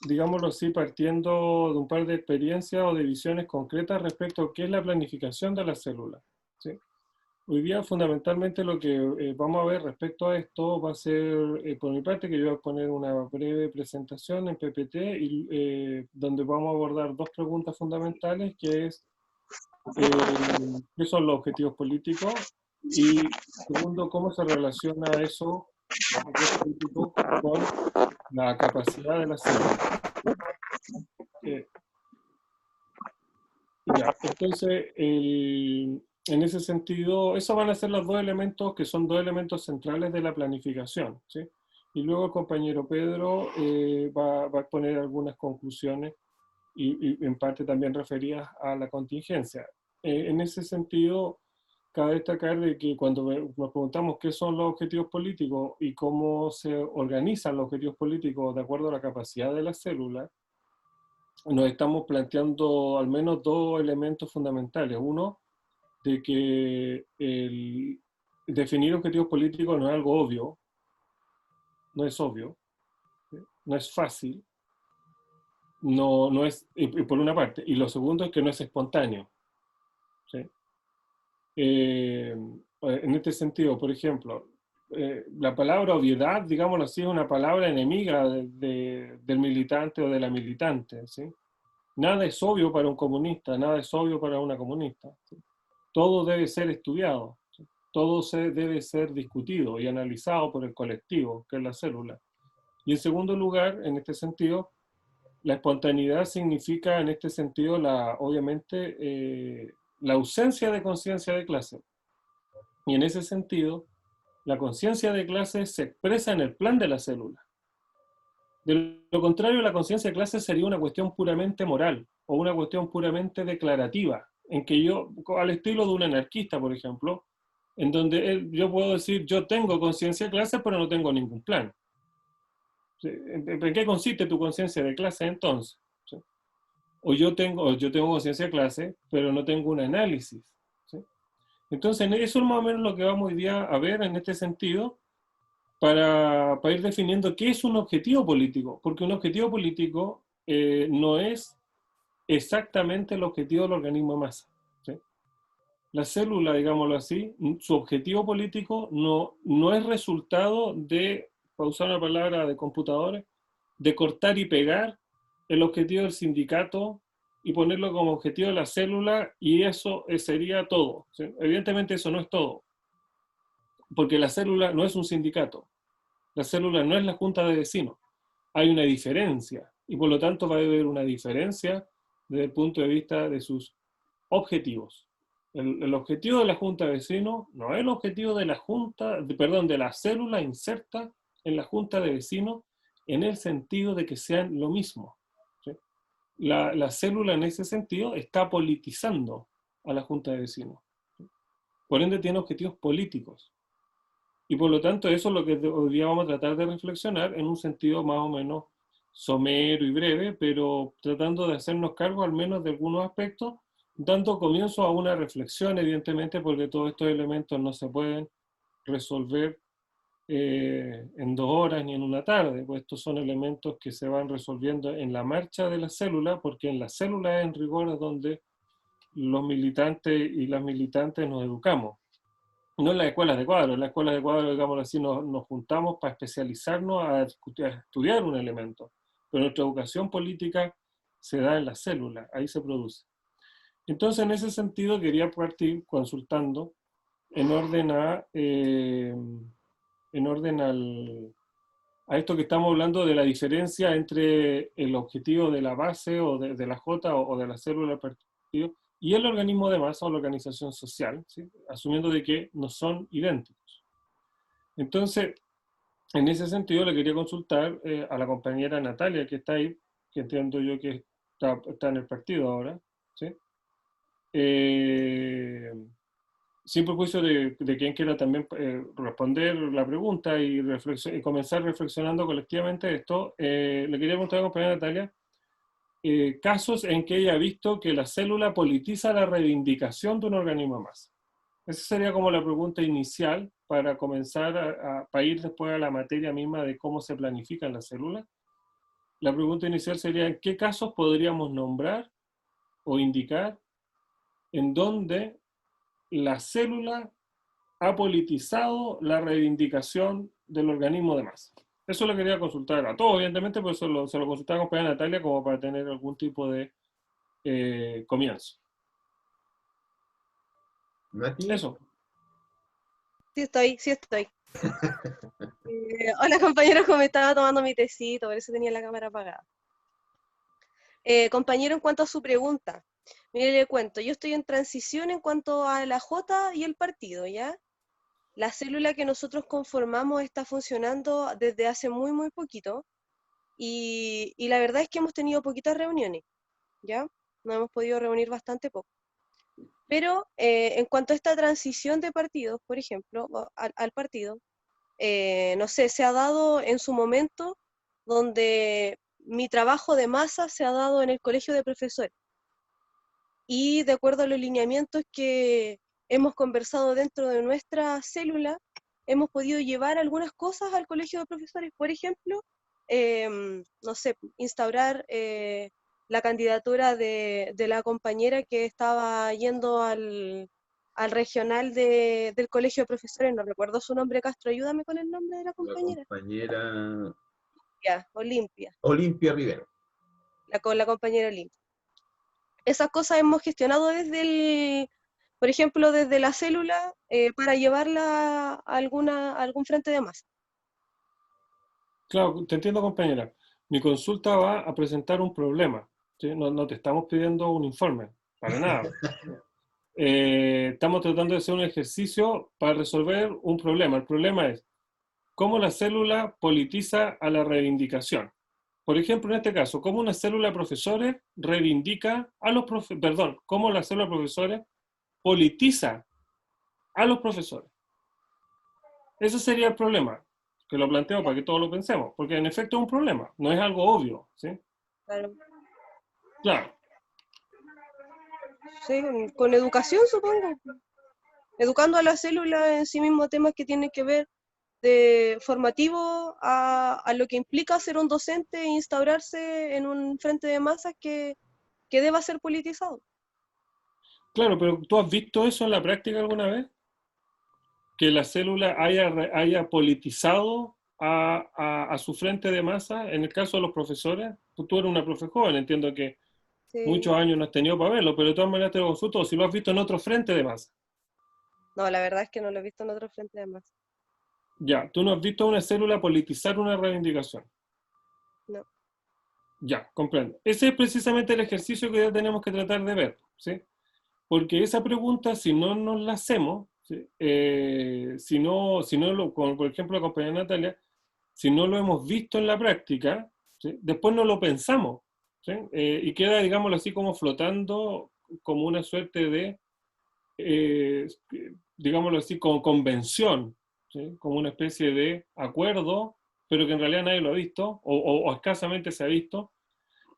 digámoslo así, partiendo de un par de experiencias o de visiones concretas respecto a qué es la planificación de la célula, ¿sí? Hoy día fundamentalmente lo que vamos a ver respecto a esto va a ser, por mi parte, que yo voy a poner una breve presentación en PPT y, donde vamos a abordar dos preguntas fundamentales, que es qué son los objetivos políticos y segundo, cómo se relaciona eso, los objetivos políticos, con la capacidad de la célula. Eh, ya, entonces, en ese sentido, esos van a ser los dos elementos que son dos elementos centrales de la planificación, ¿sí? Y luego el compañero Pedro va a exponer algunas conclusiones y en parte también referidas a la contingencia. En ese sentido, cabe destacar de que cuando nos preguntamos qué son los objetivos políticos y cómo se organizan los objetivos políticos de acuerdo a la capacidad de la célula, nos estamos planteando al menos dos elementos fundamentales. Uno, de que definir objetivos políticos no es algo obvio, no es obvio, ¿sí? No es fácil, no es, y por una parte. Y lo segundo es que no es espontáneo, ¿sí? En este sentido, por ejemplo, la palabra obviedad, digámoslo así, es una palabra enemiga del militante o de la militante, ¿sí? Nada es obvio para un comunista, nada es obvio para una comunista, ¿sí? Todo debe ser estudiado, ¿sí? Todo debe ser discutido y analizado por el colectivo, que es la célula. Y en segundo lugar, en este sentido, la espontaneidad significa en este sentido, obviamente, la ausencia de conciencia de clase. Y en ese sentido, la conciencia de clase se expresa en el plan de la célula. De lo contrario, la conciencia de clase sería una cuestión puramente moral o una cuestión puramente declarativa, en que yo, al estilo de un anarquista, por ejemplo, en donde yo puedo decir, yo tengo conciencia de clase, pero no tengo ningún plan. ¿En qué consiste tu conciencia de clase entonces? ¿Sí? O yo tengo conciencia de clase, pero no tengo un análisis. ¿Sí? Entonces, eso es más o menos lo que vamos hoy día a ver en este sentido, para ir definiendo qué es un objetivo político, porque un objetivo político no es exactamente el objetivo del organismo de masa, ¿sí? La célula, digámoslo así, su objetivo político no es resultado de, para usar una palabra de computadores, de cortar y pegar el objetivo del sindicato y ponerlo como objetivo de la célula y eso sería todo, ¿sí? Evidentemente eso no es todo, porque la célula no es un sindicato, la célula no es la junta de vecinos, hay una diferencia y por lo tanto va a haber una diferencia desde el punto de vista de sus objetivos. El objetivo de la junta de vecinos no es el objetivo de la junta, perdón, de la célula inserta en la junta de vecinos en el sentido de que sean lo mismo, ¿sí? La célula en ese sentido está politizando a la junta de vecinos, ¿sí? Por ende tiene objetivos políticos. Y por lo tanto eso es lo que hoy día vamos a tratar de reflexionar en un sentido más o menos somero y breve, pero tratando de hacernos cargo al menos de algunos aspectos, dando comienzo a una reflexión, evidentemente, porque todos estos elementos no se pueden resolver en 2 horas ni en una tarde, pues estos son elementos que se van resolviendo en la marcha de la célula, porque en la célula en rigor es donde los militantes y las militantes nos educamos. No en las escuelas de cuadro, en las escuelas de cuadro, digamos así, nos juntamos para especializarnos a estudiar un elemento, pero nuestra educación política se da en la célula, ahí se produce. Entonces, en ese sentido, quería partir consultando en orden a esto que estamos hablando de la diferencia entre el objetivo de la base o de la J o de la célula del partido y el organismo de masa o la organización social, ¿sí? Asumiendo de que no son idénticos. Entonces, en ese sentido, le quería consultar a la compañera Natalia, que está ahí, que entiendo yo que está en el partido ahora, ¿sí? Eh, Sin perjuicio de quien quiera también responder la pregunta y comenzar reflexionando colectivamente esto, le quería preguntar a la compañera Natalia casos en que ella ha visto que la célula politiza la reivindicación de un organismo más. Esa sería como la pregunta inicial para comenzar para ir después a la materia misma de cómo se planifica la célula. la pregunta inicial sería, ¿en qué casos podríamos nombrar o indicar en donde la célula ha politizado la reivindicación del organismo de masa? Eso lo quería consultar a todos, evidentemente, por eso se lo consultaba a la compañera Natalia como para tener algún tipo de comienzo. ¿Nati? Eso. Sí estoy, sí estoy. Hola compañeros, como estaba tomando mi tecito, por eso tenía la cámara apagada. Compañero, en cuanto a su pregunta, mire, le cuento, yo estoy en transición en cuanto a la J y el partido, ¿ya? La célula que nosotros conformamos está funcionando desde hace muy, muy poquito, y la verdad es que hemos tenido poquitas reuniones, ¿ya? Nos hemos podido reunir bastante poco. Pero en cuanto a esta transición de partidos, por ejemplo, al partido, no sé, se ha dado en su momento donde mi trabajo de masa se ha dado en el colegio de profesores. Y de acuerdo a los lineamientos que hemos conversado dentro de nuestra célula, hemos podido llevar algunas cosas al colegio de profesores. Por ejemplo, no sé, instaurar la candidatura de la compañera que estaba yendo al regional del colegio de profesores, no recuerdo su nombre, Castro, ayúdame con el nombre de la La compañera. compañera Olimpia, Olimpia Rivero. con la compañera Olimpia. Esas cosas hemos gestionado por ejemplo, desde la célula para llevarla a algún frente de masa. Claro, te entiendo, compañera. Mi consulta va a presentar un problema, ¿sí? No te estamos pidiendo un informe, para nada. Estamos tratando de hacer un ejercicio para resolver un problema. El problema es cómo la célula politiza a la reivindicación. Por ejemplo, en este caso, cómo una célula de profesores reivindica a los profesores, perdón, cómo la célula de profesores politiza a los profesores. Ese sería el problema, que lo planteo para que todos lo pensemos, porque en efecto es un problema, no es algo obvio, ¿sí? Claro. Claro. Sí, con educación, supongo. Educando a la célula en sí mismo temas que tienen que ver de formativo a lo que implica ser un docente e instaurarse en un frente de masas que deba ser politizado. Claro, pero ¿tú has visto eso en la práctica alguna vez? Que la célula haya politizado a su frente de masa, en el caso de los profesores. Tú eres una profe joven, entiendo que Sí. muchos años no has tenido para verlo, pero de todas maneras te lo consulto, o si lo has visto en otro frente de masa. No, la verdad es que no lo he visto en otro frente de masas. Ya, tú no has visto a una célula politizar una reivindicación. No. Ya, comprendo. Ese es precisamente el ejercicio que ya tenemos que tratar de ver, ¿sí? Porque esa pregunta, si no nos la hacemos, ¿sí? Por ejemplo, la compañera Natalia, si no lo hemos visto en la práctica, ¿sí? Después no lo pensamos, ¿sí? Y queda, digámoslo así, como flotando como una suerte de, eh, digámoslo así, como convención, ¿sí? Como una especie de acuerdo, pero que en realidad nadie lo ha visto, o escasamente se ha visto,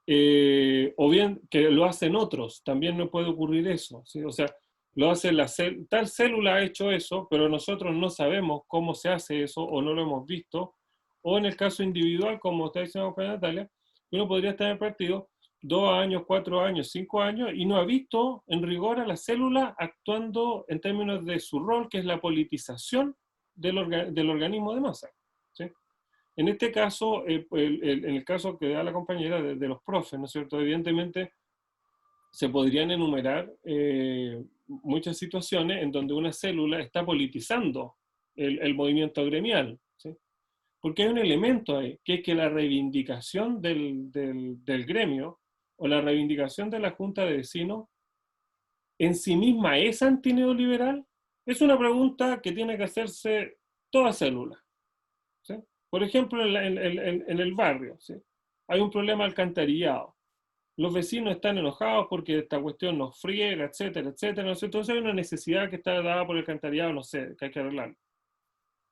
o bien que lo hacen otros, también no puede ocurrir eso, ¿sí? O sea, lo hace tal célula ha hecho eso, pero nosotros no sabemos cómo se hace eso o no lo hemos visto, o en el caso individual, como está diciendo Natalia, uno podría estar en el partido 2 años, 4 años, 5 años y no ha visto en rigor a la célula actuando en términos de su rol, que es la politización del organismo de masa, ¿sí? En este caso, en el caso que da la compañera de los profes, ¿no es cierto? Evidentemente se podrían enumerar muchas situaciones en donde una célula está politizando el movimiento gremial, ¿sí? Porque hay un elemento ahí, que es que la reivindicación del gremio o la reivindicación de la Junta de Vecinos en sí misma es antineoliberal. Es una pregunta que tiene que hacerse toda célula, ¿sí? Por ejemplo, en el barrio, ¿sí? Hay un problema de alcantarillado. Los vecinos están enojados porque esta cuestión nos friega, etcétera, etcétera. ¿No sé? Entonces hay una necesidad que está dada por el alcantarillado, no sé, que hay que arreglarlo,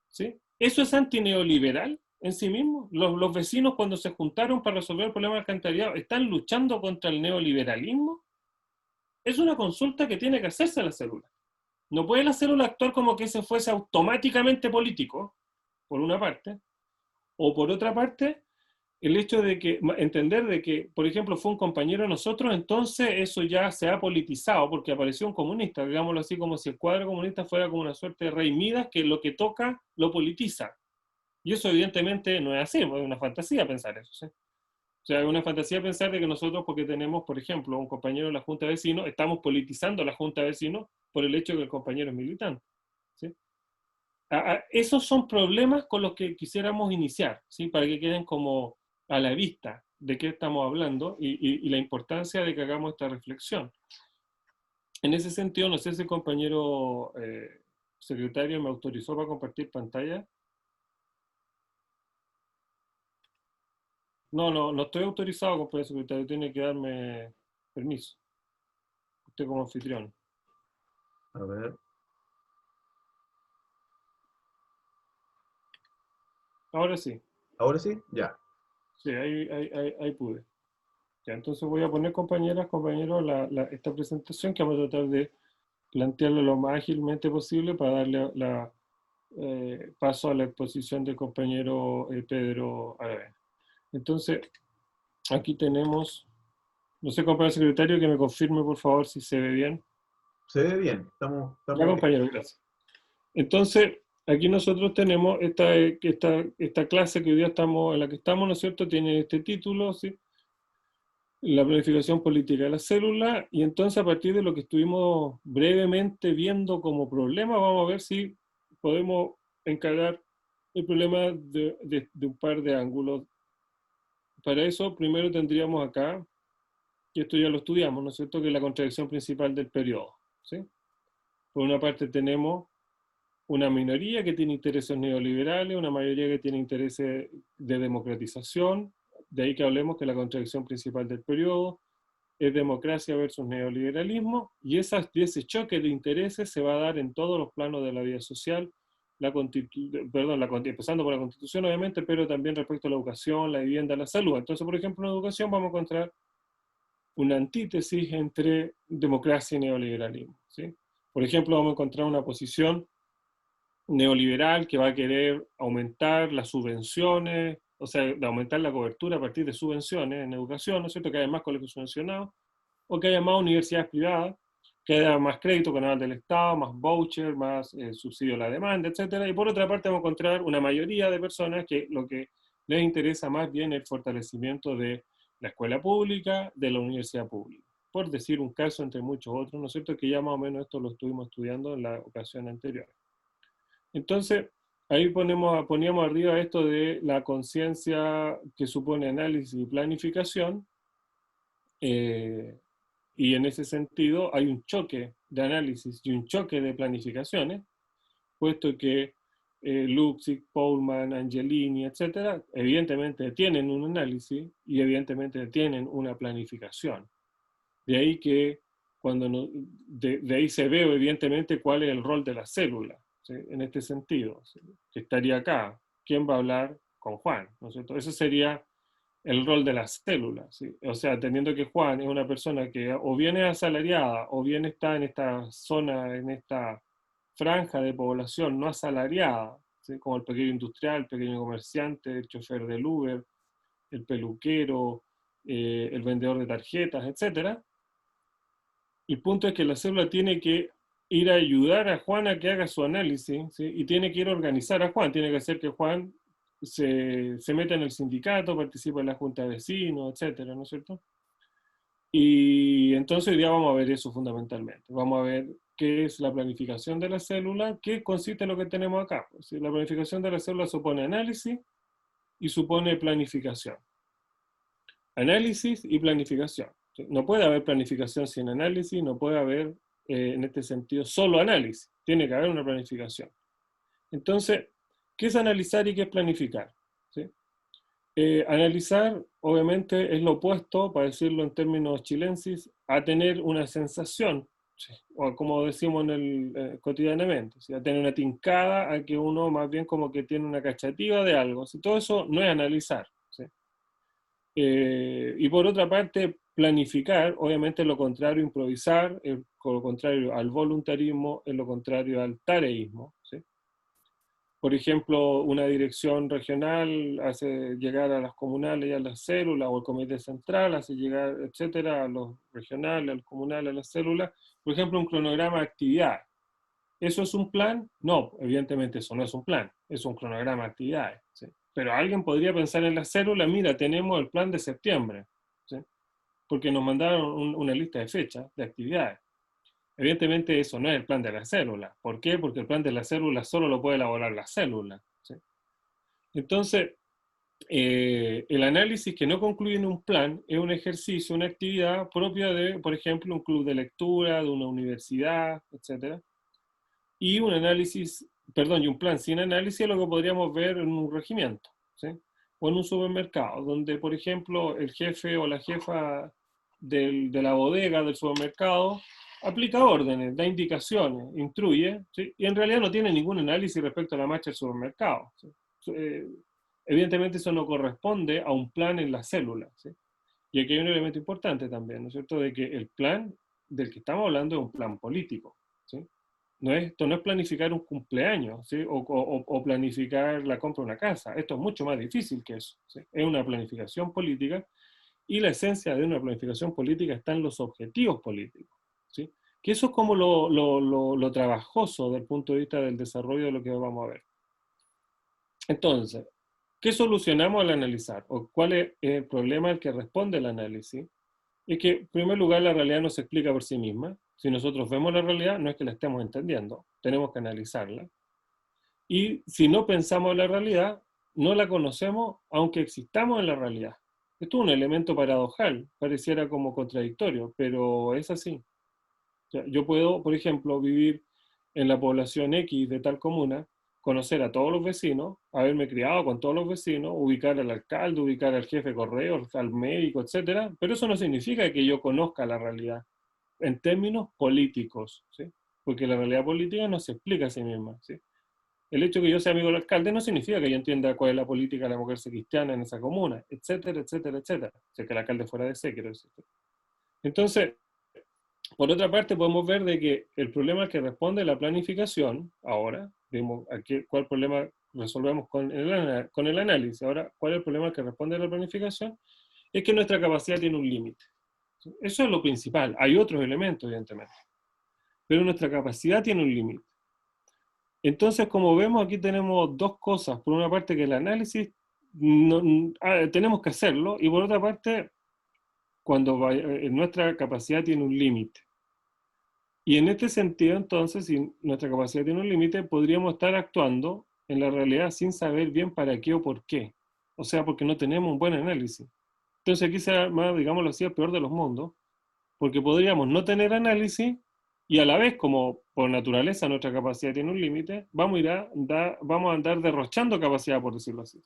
¿sí? ¿Eso es antineoliberal en sí mismo? Los vecinos, cuando se juntaron para resolver el problema del alcantarillado, ¿están luchando contra el neoliberalismo? Es una consulta que tiene que hacerse la célula. No puede la célula actuar como que ese fuese automáticamente político, por una parte, o por otra parte, el hecho de que, entender de que, por ejemplo, fue un compañero de nosotros, entonces eso ya se ha politizado, porque apareció un comunista, digámoslo así, como si el cuadro comunista fuera como una suerte de rey Midas, que lo que toca lo politiza. Y eso evidentemente no es así, es una fantasía pensar eso, ¿sí? O sea, es una fantasía pensar de que nosotros, porque tenemos, por ejemplo, un compañero de la Junta de Vecinos, estamos politizando la Junta de Vecinos por el hecho de que el compañero es militante, ¿sí? Esos son problemas con los que quisiéramos iniciar, ¿sí? Para que queden como a la vista de qué estamos hablando y la importancia de que hagamos esta reflexión. En ese sentido, no sé si el compañero secretario me autorizó para compartir pantalla. No estoy autorizado, compañero secretario, tiene que darme permiso. Usted como anfitrión. A ver. Ahora sí. ¿Ahora sí? Ya. Sí, ahí pude. Ya, entonces voy a poner, compañeras, compañeros, esta presentación que vamos a tratar de plantearlo lo más ágilmente posible para darle paso a la exposición del compañero Pedro Aravena. Entonces, aquí tenemos, no sé, compañero secretario, que me confirme por favor si se ve bien. Se ve bien. Ya, Bien. compañero, gracias. Entonces, aquí nosotros tenemos esta clase que hoy día en la que estamos, ¿no es cierto? Tiene este título, ¿sí? La planificación política de la célula, y entonces a partir de lo que estuvimos brevemente viendo como problema, vamos a ver si podemos encarar el problema de un par de ángulos. Para eso, primero tendríamos acá, y esto ya lo estudiamos, ¿no es cierto?, que es la contradicción principal del periodo, ¿sí? Por una parte tenemos una minoría que tiene intereses neoliberales, una mayoría que tiene intereses de democratización, de ahí que hablemos que la contradicción principal del periodo es democracia versus neoliberalismo, y ese choque de intereses se va a dar en todos los planos de la vida social, empezando por la Constitución obviamente, pero también respecto a la educación, la vivienda, la salud. Entonces, por ejemplo, en la educación vamos a encontrar una antítesis entre democracia y neoliberalismo, ¿sí? Por ejemplo, vamos a encontrar una posición neoliberal que va a querer aumentar las subvenciones, o sea, de aumentar la cobertura a partir de subvenciones en educación, ¿no es cierto?, que haya más colegios subvencionados, o que haya más universidades privadas, que haya más crédito canal del Estado, más voucher, más subsidio a la demanda, etcétera. Y por otra parte vamos a encontrar una mayoría de personas que lo que les interesa más bien es el fortalecimiento de la escuela pública, de la universidad pública. Por decir un caso entre muchos otros, ¿no es cierto?, que ya más o menos esto lo estuvimos estudiando en la ocasión anterior. Entonces, ahí poníamos arriba esto de la conciencia que supone análisis y planificación, y en ese sentido hay un choque de análisis y un choque de planificaciones, puesto que Luksic, Paulman, Angelini, etcétera, evidentemente tienen un análisis y evidentemente tienen una planificación. De ahí que de ahí se ve evidentemente cuál es el rol de la célula, ¿sí?, en este sentido, ¿sí?, que estaría acá. ¿Quién va a hablar con Juan? ¿No es cierto? Ese sería el rol de la célula, ¿sí? O sea, teniendo que Juan es una persona que o bien es asalariada o bien está en esta zona, en esta franja de población no asalariada, ¿sí?, como el pequeño industrial, el pequeño comerciante, el chofer del Uber, el peluquero, el vendedor de tarjetas, etcétera. El punto es que la célula tiene que ir a ayudar a Juan a que haga su análisis, ¿sí?, y tiene que ir a organizar a Juan, tiene que hacer que Juan se meta en el sindicato, participa en la junta de vecinos, etcétera, ¿no es cierto? Y entonces hoy día vamos a ver eso fundamentalmente. Vamos a ver qué es la planificación de la célula, qué consiste en lo que tenemos acá. Pues, ¿sí? La planificación de la célula supone análisis y supone planificación. Análisis y planificación. No puede haber planificación sin análisis, no puede haber, en este sentido, solo análisis. Tiene que haber una planificación. Entonces, ¿qué es analizar y qué es planificar? ¿Sí? Analizar, obviamente, es lo opuesto, para decirlo en términos chilensis, a tener una sensación, ¿sí?, o como decimos cotidianamente, ¿sí?, a tener una tincada, a que uno más bien como que tiene una cachativa de algo. ¿Sí? Todo eso no es analizar. ¿Sí? Y por otra parte, planificar, obviamente es lo contrario a improvisar, es lo contrario al voluntarismo, es lo contrario al tareísmo. ¿Sí? por ejemplo, una dirección regional hace llegar a las comunales y a las células, o el comité central hace llegar, etcétera, a los regionales, a los comunales, a las células. Por ejemplo, un cronograma de actividades. ¿Eso es un plan? No, evidentemente eso no es un plan, es un cronograma de actividades, ¿sí? Pero alguien podría pensar en la célula, mira, tenemos el plan de septiembre, ¿sí? Porque nos mandaron una lista de fechas, de actividades. Evidentemente eso no es el plan de la célula. ¿Por qué? Porque el plan de la célula solo lo puede elaborar la célula, ¿sí? Entonces, el análisis que no concluye en un plan es un ejercicio, una actividad propia de, por ejemplo, un club de lectura, de una universidad, etcétera. Y un análisis, perdón, y un plan sin análisis es lo que podríamos ver en un regimiento, ¿sí? O en un supermercado, donde, por ejemplo, el jefe o la jefa de la bodega del supermercado aplica órdenes, da indicaciones, instruye, ¿sí? Y en realidad no tiene ningún análisis respecto a la marcha del supermercado, ¿sí? Eh, Evidentemente eso no corresponde a un plan en la célula, ¿sí? Y aquí hay un elemento importante también, ¿no es cierto?, de que el plan del que estamos hablando es un plan político, ¿sí? Esto no es planificar un cumpleaños, ¿sí? O planificar la compra de una casa. Esto es mucho más difícil que eso, ¿sí? Es una planificación política, y la esencia de una planificación política está en los objetivos políticos, ¿sí? Que eso es como lo trabajoso desde el punto de vista del desarrollo de lo que vamos a ver. Entonces, ¿qué solucionamos al analizar? ¿O cuál es el problema al que responde el análisis? Es que, en primer lugar, la realidad no se explica por sí misma. Si nosotros vemos la realidad, no es que la estemos entendiendo, tenemos que analizarla. Y si no pensamos en la realidad, no la conocemos, aunque existamos en la realidad. Esto es un elemento paradojal, pareciera como contradictorio, pero es así. O sea, yo puedo, por ejemplo, vivir en la población X de tal comuna, conocer a todos los vecinos, haberme criado con todos los vecinos, ubicar al alcalde, ubicar al jefe de correo, al médico, etcétera, pero eso no significa que yo conozca la realidad en términos políticos, ¿sí? Porque la realidad política no se explica a sí misma, ¿sí? El hecho de que yo sea amigo del alcalde no significa que yo entienda cuál es la política de la democracia cristiana en esa comuna, etcétera, etcétera, etcétera. Si es que el alcalde fuera de quiero decir. Entonces, por otra parte, podemos ver de que el problema al que responde la planificación, ahora, vemos aquí cuál problema resolvemos con el análisis. Ahora, ¿cuál es el problema al que responde la planificación? Es que nuestra capacidad tiene un límite. Eso es lo principal. Hay otros elementos, evidentemente. Pero nuestra capacidad tiene un límite. Entonces, como vemos, aquí tenemos dos cosas. Por una parte, que el análisis tenemos que hacerlo, y por otra parte, nuestra capacidad tiene un límite. Y en este sentido, entonces, si nuestra capacidad tiene un límite, podríamos estar actuando en la realidad sin saber bien para qué o por qué. O sea, porque no tenemos un buen análisis. Entonces aquí se arma, digámoslo así, el peor de los mundos, porque podríamos no tener análisis y a la vez, como por naturaleza nuestra capacidad tiene un límite, vamos a andar derrochando capacidad, por decirlo así.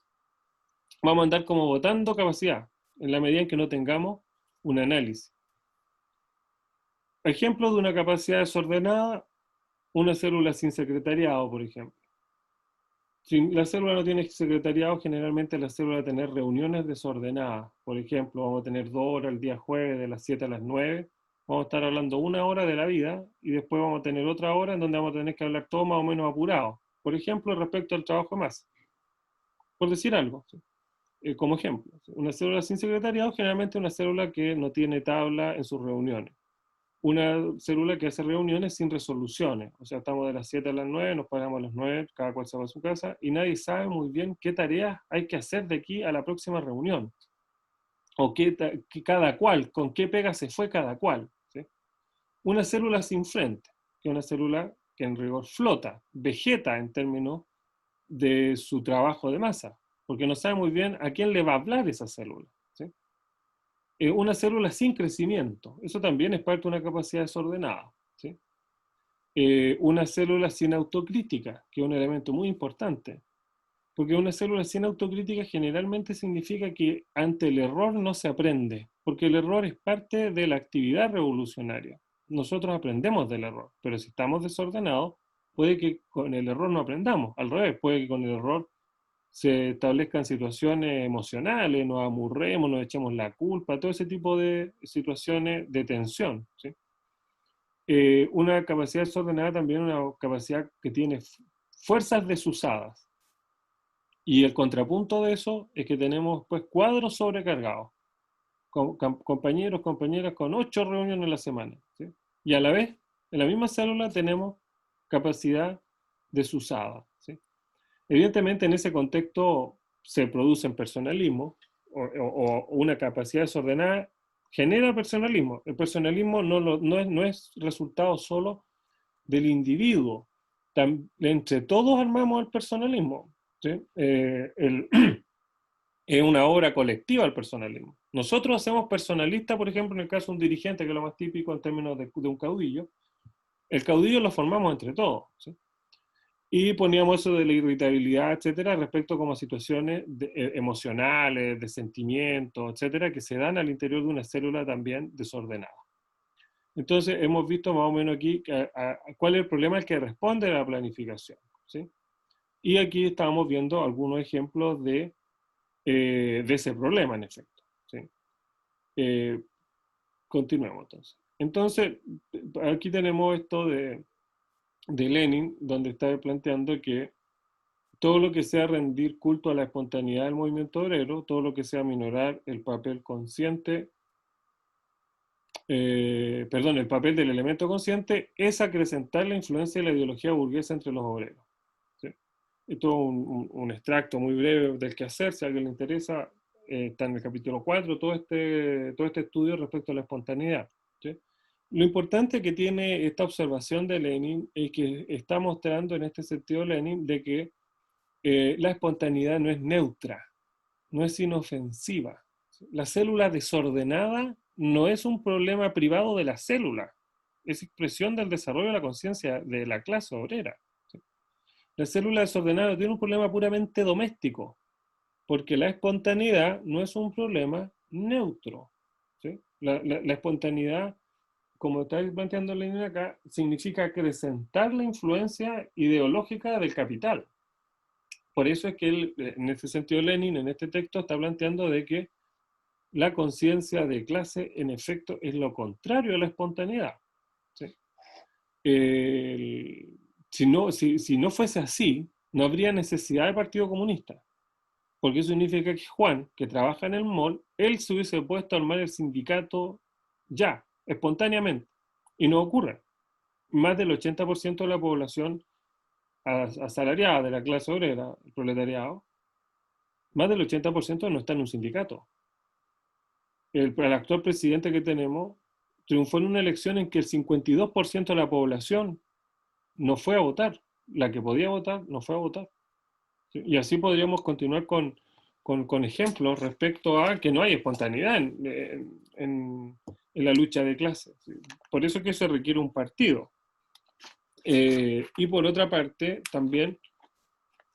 Vamos a andar como botando capacidad, en la medida en que no tengamos un análisis. Ejemplo de una capacidad desordenada, una célula sin secretariado, por ejemplo. Si la célula no tiene secretariado, generalmente la célula va a tener reuniones desordenadas. Por ejemplo, vamos a tener 2 horas el día jueves de las 7 a las 9. Vamos a estar hablando 1 hora de la vida y después vamos a tener otra hora en donde vamos a tener que hablar todo más o menos apurado. Por ejemplo, respecto al trabajo de masa. Por decir algo, ¿sí? Como ejemplo. Una célula sin secretariado generalmente es una célula que no tiene tabla en sus reuniones. Una célula que hace reuniones sin resoluciones. O sea, estamos de las 7 a las 9, nos paramos a las 9, cada cual se va a su casa, y nadie sabe muy bien qué tareas hay que hacer de aquí a la próxima reunión. O cada cual, con qué pega se fue cada cual, ¿sí? Una célula sin frente, que es una célula que en rigor flota, vegeta en términos de su trabajo de masa, porque no sabe muy bien a quién le va a hablar esa célula, ¿sí? Una célula sin crecimiento, eso también es parte de una capacidad desordenada, ¿sí? Una célula sin autocrítica, que es un elemento muy importante, porque una célula sin autocrítica generalmente significa que ante el error no se aprende, porque el error es parte de la actividad revolucionaria. Nosotros aprendemos del error, pero si estamos desordenados, puede que con el error no aprendamos, al revés, puede que con el error se establezcan situaciones emocionales, nos amurremos, nos echemos la culpa, todo ese tipo de situaciones de tensión, ¿sí? Una capacidad desordenada también es una capacidad que tiene fuerzas desusadas. Y el contrapunto de eso es que tenemos pues cuadros sobrecargados, compañeros, compañeras con 8 reuniones a la semana, ¿sí? Y a la vez, en la misma célula tenemos capacidad desusada, ¿sí? Evidentemente, en ese contexto se producen personalismo o una capacidad desordenada genera personalismo. El personalismo no es resultado solo del individuo. Entre todos armamos el personalismo, ¿sí? Es una obra colectiva el personalismo. Nosotros hacemos personalista, por ejemplo, en el caso de un dirigente, que es lo más típico en términos de un caudillo. El caudillo lo formamos entre todos, ¿sí? Y poníamos eso de la irritabilidad, etcétera, respecto como a situaciones emocionales, de sentimientos, etcétera, que se dan al interior de una célula también desordenada. Entonces, hemos visto más o menos aquí cuál es el problema al que responde la planificación, ¿sí? Y aquí estamos viendo algunos ejemplos de ese problema, en efecto, ¿sí? Continuemos entonces. Entonces, aquí tenemos esto de Lenin, donde está planteando que todo lo que sea rendir culto a la espontaneidad del movimiento obrero, todo lo que sea minorar el papel consciente, el papel del elemento consciente, es acrecentar la influencia de la ideología burguesa entre los obreros, ¿sí? Esto es un extracto muy breve del quehacer, si a alguien le interesa, está en el capítulo 4, todo este estudio respecto a la espontaneidad, ¿sí? Lo importante que tiene esta observación de Lenin es que está mostrando en este sentido Lenin de que la espontaneidad no es neutra, no es inofensiva. La célula desordenada no es un problema privado de la célula, es expresión del desarrollo de la conciencia de la clase obrera. La célula desordenada tiene un problema puramente doméstico, porque la espontaneidad no es un problema neutro, ¿sí? La espontaneidad, como está planteando Lenin acá, significa acrecentar la influencia ideológica del capital. Por eso es que él, en ese sentido, Lenin, en este texto, está planteando de que la conciencia de clase, en efecto, es lo contrario a la espontaneidad, ¿sí? Si no fuese así, no habría necesidad de Partido Comunista, porque eso significa que Juan, que trabaja en el mall, él se hubiese puesto a armar el sindicato ya, espontáneamente, y no ocurre. Más del 80% de la población asalariada de la clase obrera, el proletariado, más del 80% no está en un sindicato. El actual presidente que tenemos triunfó en una elección en que el 52% de la población no fue a votar. La que podía votar no fue a votar. ¿Sí? Y así podríamos continuar con ejemplos respecto a que no hay espontaneidad en la lucha de clases. ¿Sí? Por eso es que se requiere un partido. Y por otra parte, también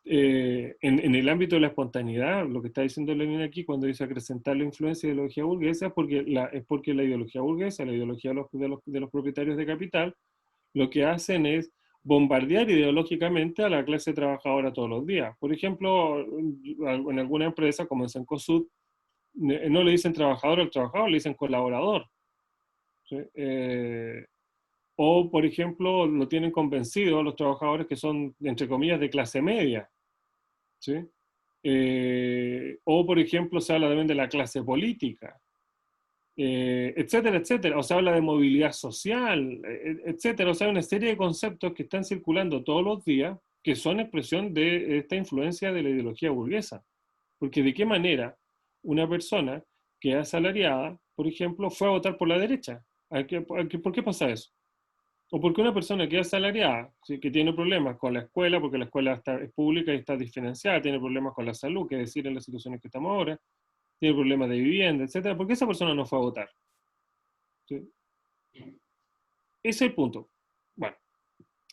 en el ámbito de la espontaneidad, lo que está diciendo Lenin aquí cuando dice acrecentar la influencia de la ideología burguesa es porque la ideología burguesa, la ideología de los propietarios de capital, lo que hacen es bombardear ideológicamente a la clase trabajadora todos los días. Por ejemplo, en alguna empresa como en Cencosud, no le dicen trabajador al trabajador, le dicen colaborador, ¿sí? O, por ejemplo, lo tienen convencido a los trabajadores que son, entre comillas, de clase media, ¿sí? O, por ejemplo, se habla también de la clase política, etcétera, etcétera. O se habla de movilidad social, etcétera. O sea, una serie de conceptos que están circulando todos los días que son expresión de esta influencia de la ideología burguesa. Porque de qué manera una persona que es asalariada, por ejemplo, fue a votar por la derecha. ¿Por qué pasa eso? O porque una persona que es asalariada, ¿sí?, que tiene problemas con la escuela, porque la escuela es pública y está desfinanciada, tiene problemas con la salud, que es decir, en las situaciones que estamos ahora, tiene problemas de vivienda, etcétera, ¿por qué esa persona no fue a votar? ¿Sí? Ese es el punto. Bueno,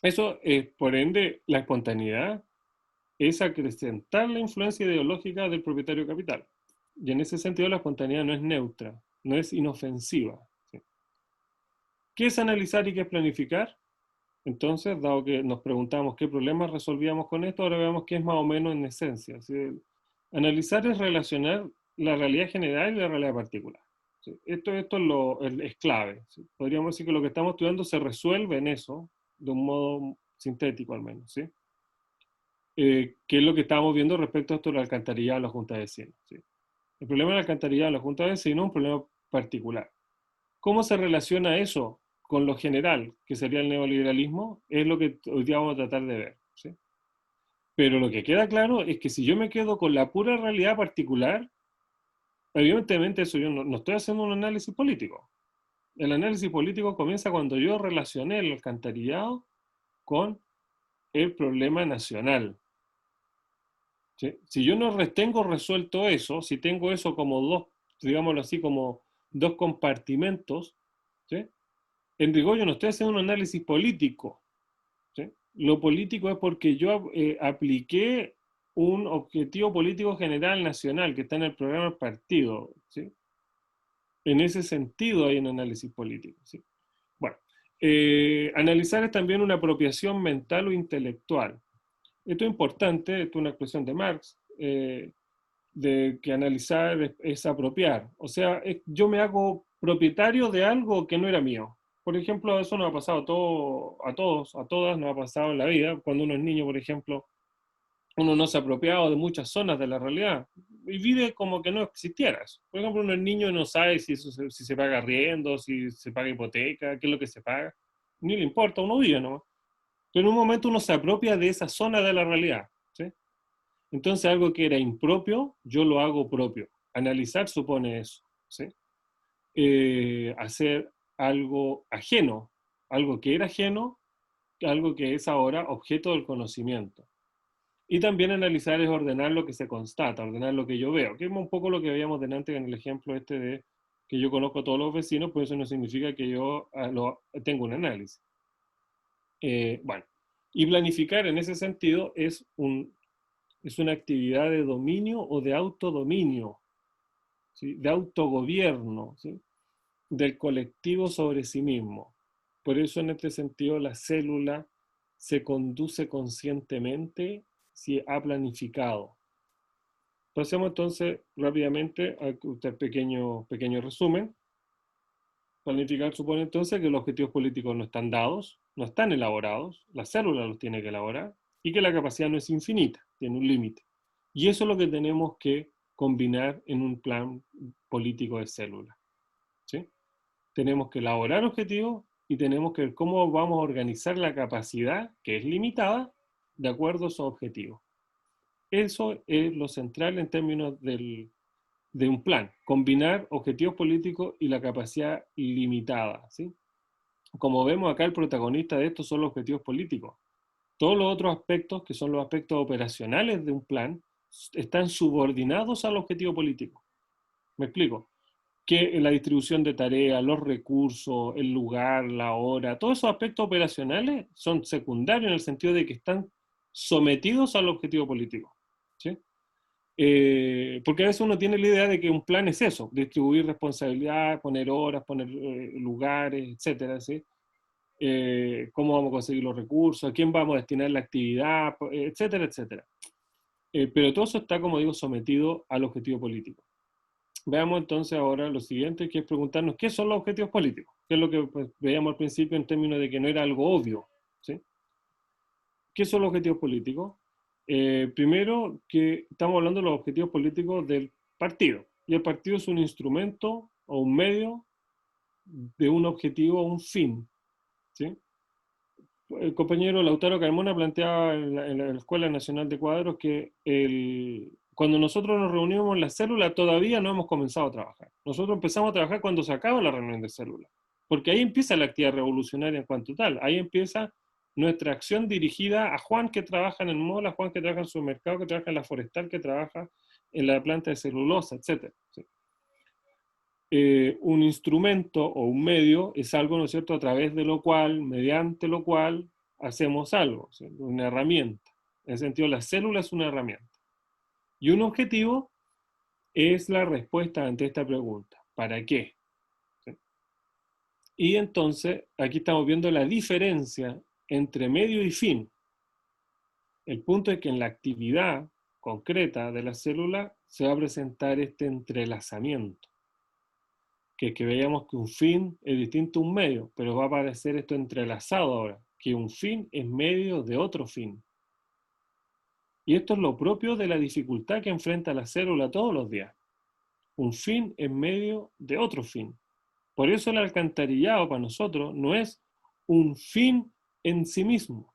eso es, por ende, la espontaneidad es acrecentar la influencia ideológica del propietario capital. Y en ese sentido la espontaneidad no es neutra, no es inofensiva. ¿Sí? ¿Qué es analizar y qué es planificar? Entonces, dado que nos preguntamos qué problemas resolvíamos con esto, ahora veamos qué es más o menos en esencia. ¿Sí? Analizar es relacionar la realidad general y la realidad particular. ¿Sí? Esto es clave. ¿Sí? Podríamos decir que lo que estamos estudiando se resuelve en eso, de un modo sintético al menos. ¿Sí? que es lo que estábamos viendo respecto a esto del alcantarillado de la Junta de Vecinos. ¿Sí? El problema del alcantarillado de la Junta de Vecinos es un problema particular. ¿Cómo se relaciona eso con lo general, que sería el neoliberalismo? Es lo que hoy día vamos a tratar de ver. ¿Sí? Pero lo que queda claro es que si yo me quedo con la pura realidad particular, evidentemente eso yo no estoy haciendo un análisis político. El análisis político comienza cuando yo relacioné el alcantarillado con el problema nacional. ¿Sí? Si yo no tengo resuelto eso, si tengo eso como dos, digámoslo así, como dos compartimentos, ¿sí? En rigor yo no estoy haciendo un análisis político. ¿Sí? Lo político es porque yo apliqué un objetivo político general nacional que está en el programa del partido. ¿Sí? En ese sentido hay un análisis político. ¿Sí? Bueno, analizar es también una apropiación mental o intelectual. Esto es importante, esto es una expresión de Marx, de que analizar es apropiar. O sea, yo me hago propietario de algo que no era mío. Por ejemplo, eso nos ha pasado a todos, a todas, nos ha pasado en la vida. Cuando uno es niño, por ejemplo, uno no se ha apropiado de muchas zonas de la realidad y vive como que no existiera eso. Por ejemplo, uno es niño y no sabe si se paga arriendo, si se paga hipoteca, qué es lo que se paga. Ni le importa, uno vive nomás. Pero en un momento uno se apropia de esa zona de la realidad. ¿Sí? Entonces algo que era impropio, yo lo hago propio. Analizar supone eso. ¿Sí? Hacer algo ajeno, algo que era ajeno, algo que es ahora objeto del conocimiento. Y también analizar es ordenar lo que se constata, ordenar lo que yo veo, que es un poco lo que veíamos delante en el ejemplo este de que yo conozco a todos los vecinos, pues eso no significa que yo tengo un análisis. Bueno, y planificar en ese sentido es una actividad de dominio o de autodominio, ¿sí? De autogobierno, ¿sí? Del colectivo sobre sí mismo. Por eso en este sentido la célula se conduce conscientemente si ha planificado. Pasemos entonces rápidamente a este pequeño resumen. Planificar supone entonces que los objetivos políticos no están dados, no están elaborados, la célula los tiene que elaborar y que la capacidad no es infinita, tiene un límite. Y eso es lo que tenemos que combinar en un plan político de célula. ¿Sí? Tenemos que elaborar objetivos y tenemos que ver cómo vamos a organizar la capacidad, que es limitada, de acuerdo a esos objetivos. Eso es lo central en términos de un plan, combinar objetivos políticos y la capacidad limitada. ¿Sí? Como vemos acá, el protagonista de esto son los objetivos políticos. Todos los otros aspectos, que son los aspectos operacionales de un plan, están subordinados al objetivo político. ¿Me explico? Que la distribución de tareas, los recursos, el lugar, la hora, todos esos aspectos operacionales son secundarios en el sentido de que están sometidos al objetivo político. ¿Sí? Porque a veces uno tiene la idea de que un plan es eso, distribuir responsabilidad, poner horas, poner lugares, etcétera, ¿sí? Cómo vamos a conseguir los recursos, a quién vamos a destinar la actividad, etcétera, etcétera. Pero todo eso está, como digo, sometido al objetivo político. Veamos entonces ahora lo siguiente, que es preguntarnos qué son los objetivos políticos, que es lo que pues, veíamos al principio en términos de que no era algo obvio. ¿Sí? ¿Qué son los objetivos políticos? Primero, que estamos hablando de los objetivos políticos del partido, y el partido es un instrumento o un medio de un objetivo o un fin. ¿Sí? El compañero Lautaro Carmona planteaba en la Escuela Nacional de Cuadros que cuando nosotros nos reunimos en la célula todavía no hemos comenzado a trabajar. Nosotros empezamos a trabajar cuando se acaba la reunión de célula, porque ahí empieza la actividad revolucionaria en cuanto tal. Ahí empieza nuestra acción dirigida a Juan que trabaja en el mall, a Juan que trabaja en su mercado, que trabaja en la forestal, que trabaja en la planta de celulosa, etc. ¿Sí? Un instrumento o un medio es algo, ¿no es cierto?, a través de lo cual, mediante lo cual, hacemos algo, ¿sí? Una herramienta. En el sentido, la célula es una herramienta. Y un objetivo es la respuesta ante esta pregunta. ¿Para qué? ¿Sí? Y entonces, aquí estamos viendo la diferencia entre medio y fin. El punto es que en la actividad concreta de la célula se va a presentar este entrelazamiento. Que veíamos que un fin es distinto a un medio, pero va a aparecer esto entrelazado ahora, que un fin es medio de otro fin. Y esto es lo propio de la dificultad que enfrenta la célula todos los días. Un fin en medio de otro fin. Por eso el alcantarillado para nosotros no es un fin en sí mismo.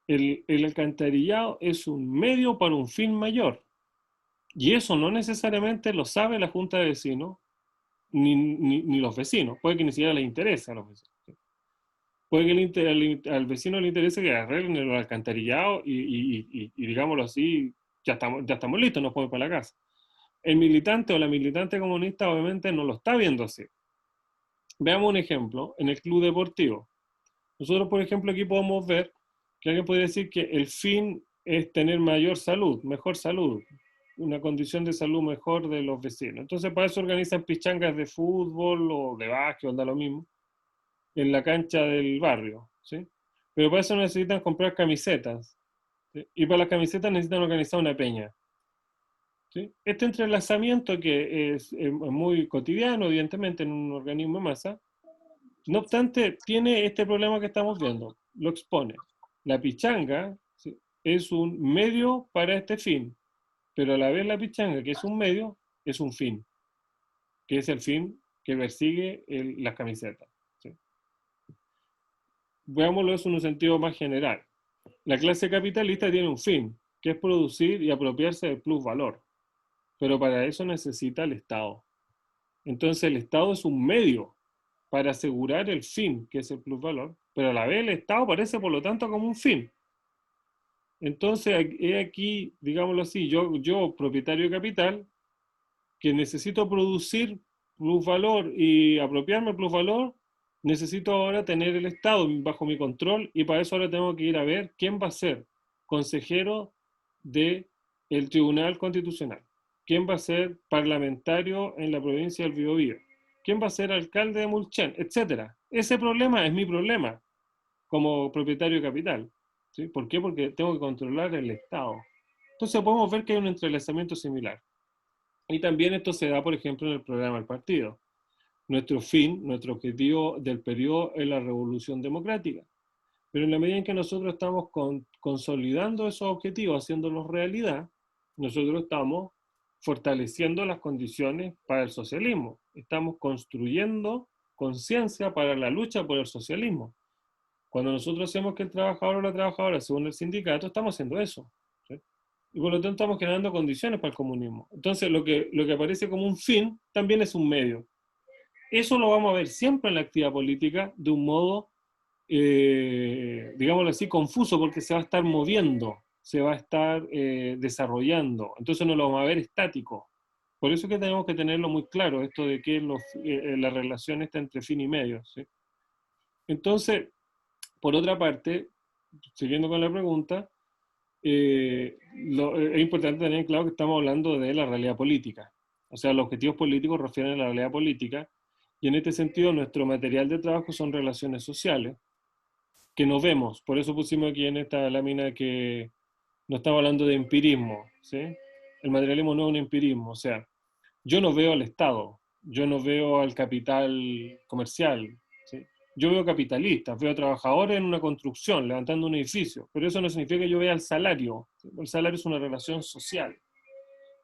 El alcantarillado es un medio para un fin mayor. Y eso no necesariamente lo sabe la Junta de Vecinos, ni los vecinos. Puede que ni siquiera les interese a los vecinos. Puede que al vecino le interese que arreglen el alcantarillado y digámoslo así, ya estamos listos, nos podemos ir para la casa. El militante o la militante comunista obviamente no lo está viendo así. Veamos un ejemplo en el club deportivo. Nosotros, por ejemplo, aquí podemos ver que alguien puede decir que el fin es tener mayor salud, mejor salud, una condición de salud mejor de los vecinos. Entonces, para eso organizan pichangas de fútbol o de básquet, da lo mismo, en la cancha del barrio, ¿sí? Pero para eso necesitan comprar camisetas, ¿sí? Y para las camisetas necesitan organizar una peña, ¿sí? Este entrelazamiento que es muy cotidiano, evidentemente, en un organismo de masa, no obstante, tiene este problema que estamos viendo, lo expone. La pichanga, ¿sí?, es un medio para este fin, pero a la vez la pichanga, que es un medio, es un fin, que es el fin que persigue las camisetas, ¿sí? Veámoslo eso en un sentido más general. La clase capitalista tiene un fin, que es producir y apropiarse del plusvalor, pero para eso necesita el Estado. Entonces el Estado es un medio para asegurar el fin, que es el plusvalor, pero a la vez el Estado aparece por lo tanto como un fin. Entonces, he aquí, digámoslo así, yo propietario de capital, que necesito producir plusvalor y apropiarme plusvalor, necesito ahora tener el Estado bajo mi control y para eso ahora tengo que ir a ver quién va a ser consejero del Tribunal Constitucional, quién va a ser parlamentario en la provincia del Biobío, quién va a ser alcalde de Mulchen, etcétera. Ese problema es mi problema como propietario de capital, ¿sí? ¿Por qué? Porque tengo que controlar el Estado. Entonces podemos ver que hay un entrelazamiento similar. Y también esto se da, por ejemplo, en el programa del partido. Nuestro fin, nuestro objetivo del periodo es la revolución democrática. Pero en la medida en que nosotros estamos consolidando esos objetivos, haciéndolos realidad, nosotros estamos fortaleciendo las condiciones para el socialismo. Estamos construyendo conciencia para la lucha por el socialismo. Cuando nosotros hacemos que el trabajador o la trabajadora se une al sindicato, estamos haciendo eso, ¿sí? Y por lo tanto estamos generando condiciones para el comunismo. Entonces lo que aparece como un fin también es un medio. Eso lo vamos a ver siempre en la actividad política de un modo, digámoslo así, confuso, porque se va a estar moviendo, se va a estar desarrollando. Entonces no lo vamos a ver estático. Por eso es que tenemos que tenerlo muy claro, esto de que la relación está entre fin y medio, ¿sí? Entonces, por otra parte, siguiendo con la pregunta, es importante tener claro que estamos hablando de la realidad política. O sea, los objetivos políticos refieren a la realidad política, y en este sentido nuestro material de trabajo son relaciones sociales, que nos vemos. Por eso pusimos aquí en esta lámina que no estamos hablando de empirismo, ¿sí? El materialismo no es un empirismo, o sea, yo no veo al Estado, yo no veo al capital comercial, ¿sí? Yo veo capitalistas, veo trabajadores en una construcción, levantando un edificio, pero eso no significa que yo vea el salario, ¿sí? El salario es una relación social.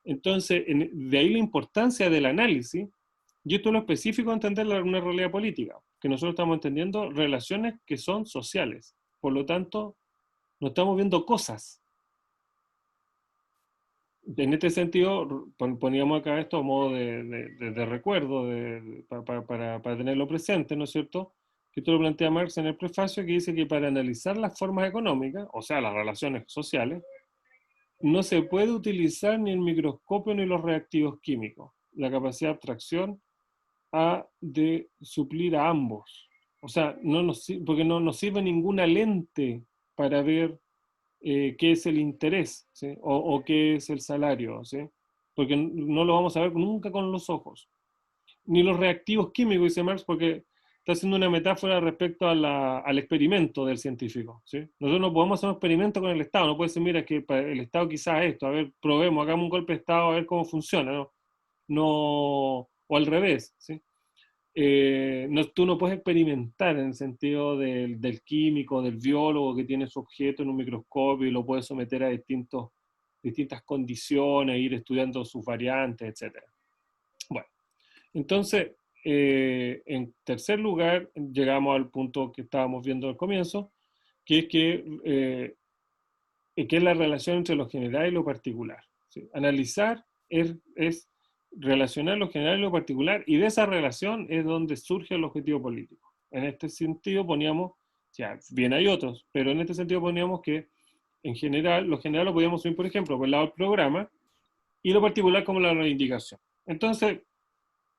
Entonces, de ahí la importancia del análisis, y esto es lo específico de entender una realidad política, que nosotros estamos entendiendo relaciones que son sociales, por lo tanto, no estamos viendo cosas. En este sentido, poníamos acá esto a modo de recuerdo, para tenerlo presente, ¿no es cierto? Que esto lo plantea Marx en el prefacio, que dice que para analizar las formas económicas, o sea, las relaciones sociales, no se puede utilizar ni el microscopio ni los reactivos químicos. La capacidad de abstracción ha de suplir a ambos. O sea, porque no nos sirve ninguna lente para ver qué es el interés, ¿sí? O qué es el salario, ¿sí? Porque no lo vamos a ver nunca con los ojos. Ni los reactivos químicos, dice Marx, porque está haciendo una metáfora respecto al experimento del científico, ¿sí? Nosotros no podemos hacer un experimento con el Estado, no puede decir, mira, que el Estado quizás esto, a ver, probemos, hagamos un golpe de Estado a ver cómo funciona, ¿no? O al revés, ¿sí? tú no puedes experimentar en el sentido del químico, del biólogo que tiene su objeto en un microscopio y lo puede someter a distintas condiciones, ir estudiando sus variantes, etc. Bueno, entonces, en tercer lugar, llegamos al punto que estábamos viendo al comienzo, que es que es la relación entre lo general y lo particular. ¿Sí? Analizar es relacionar lo general y lo particular, y de esa relación es donde surge el objetivo político. En este sentido poníamos, ya, bien hay otros, pero en este sentido poníamos que en general, lo general lo podíamos ver, por ejemplo, por el lado del programa, y lo particular como la reivindicación. Entonces,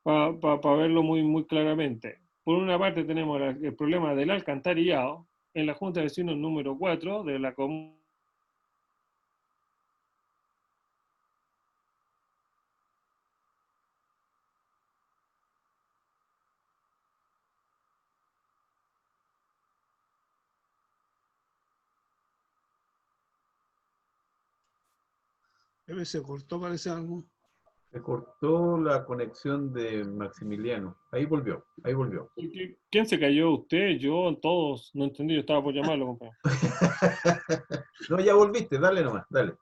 para verlo muy, muy claramente, por una parte tenemos el problema del alcantarillado en la Junta de Vecinos número 4 de la comuna. Se cortó, parece algo. Se cortó la conexión de Maximiliano. Ahí volvió, ahí volvió. ¿Quién se cayó? ¿Usted? ¿Yo? ¿Todos? No entendí, yo estaba por llamarlo, compañero. No, ya volviste, dale nomás, dale.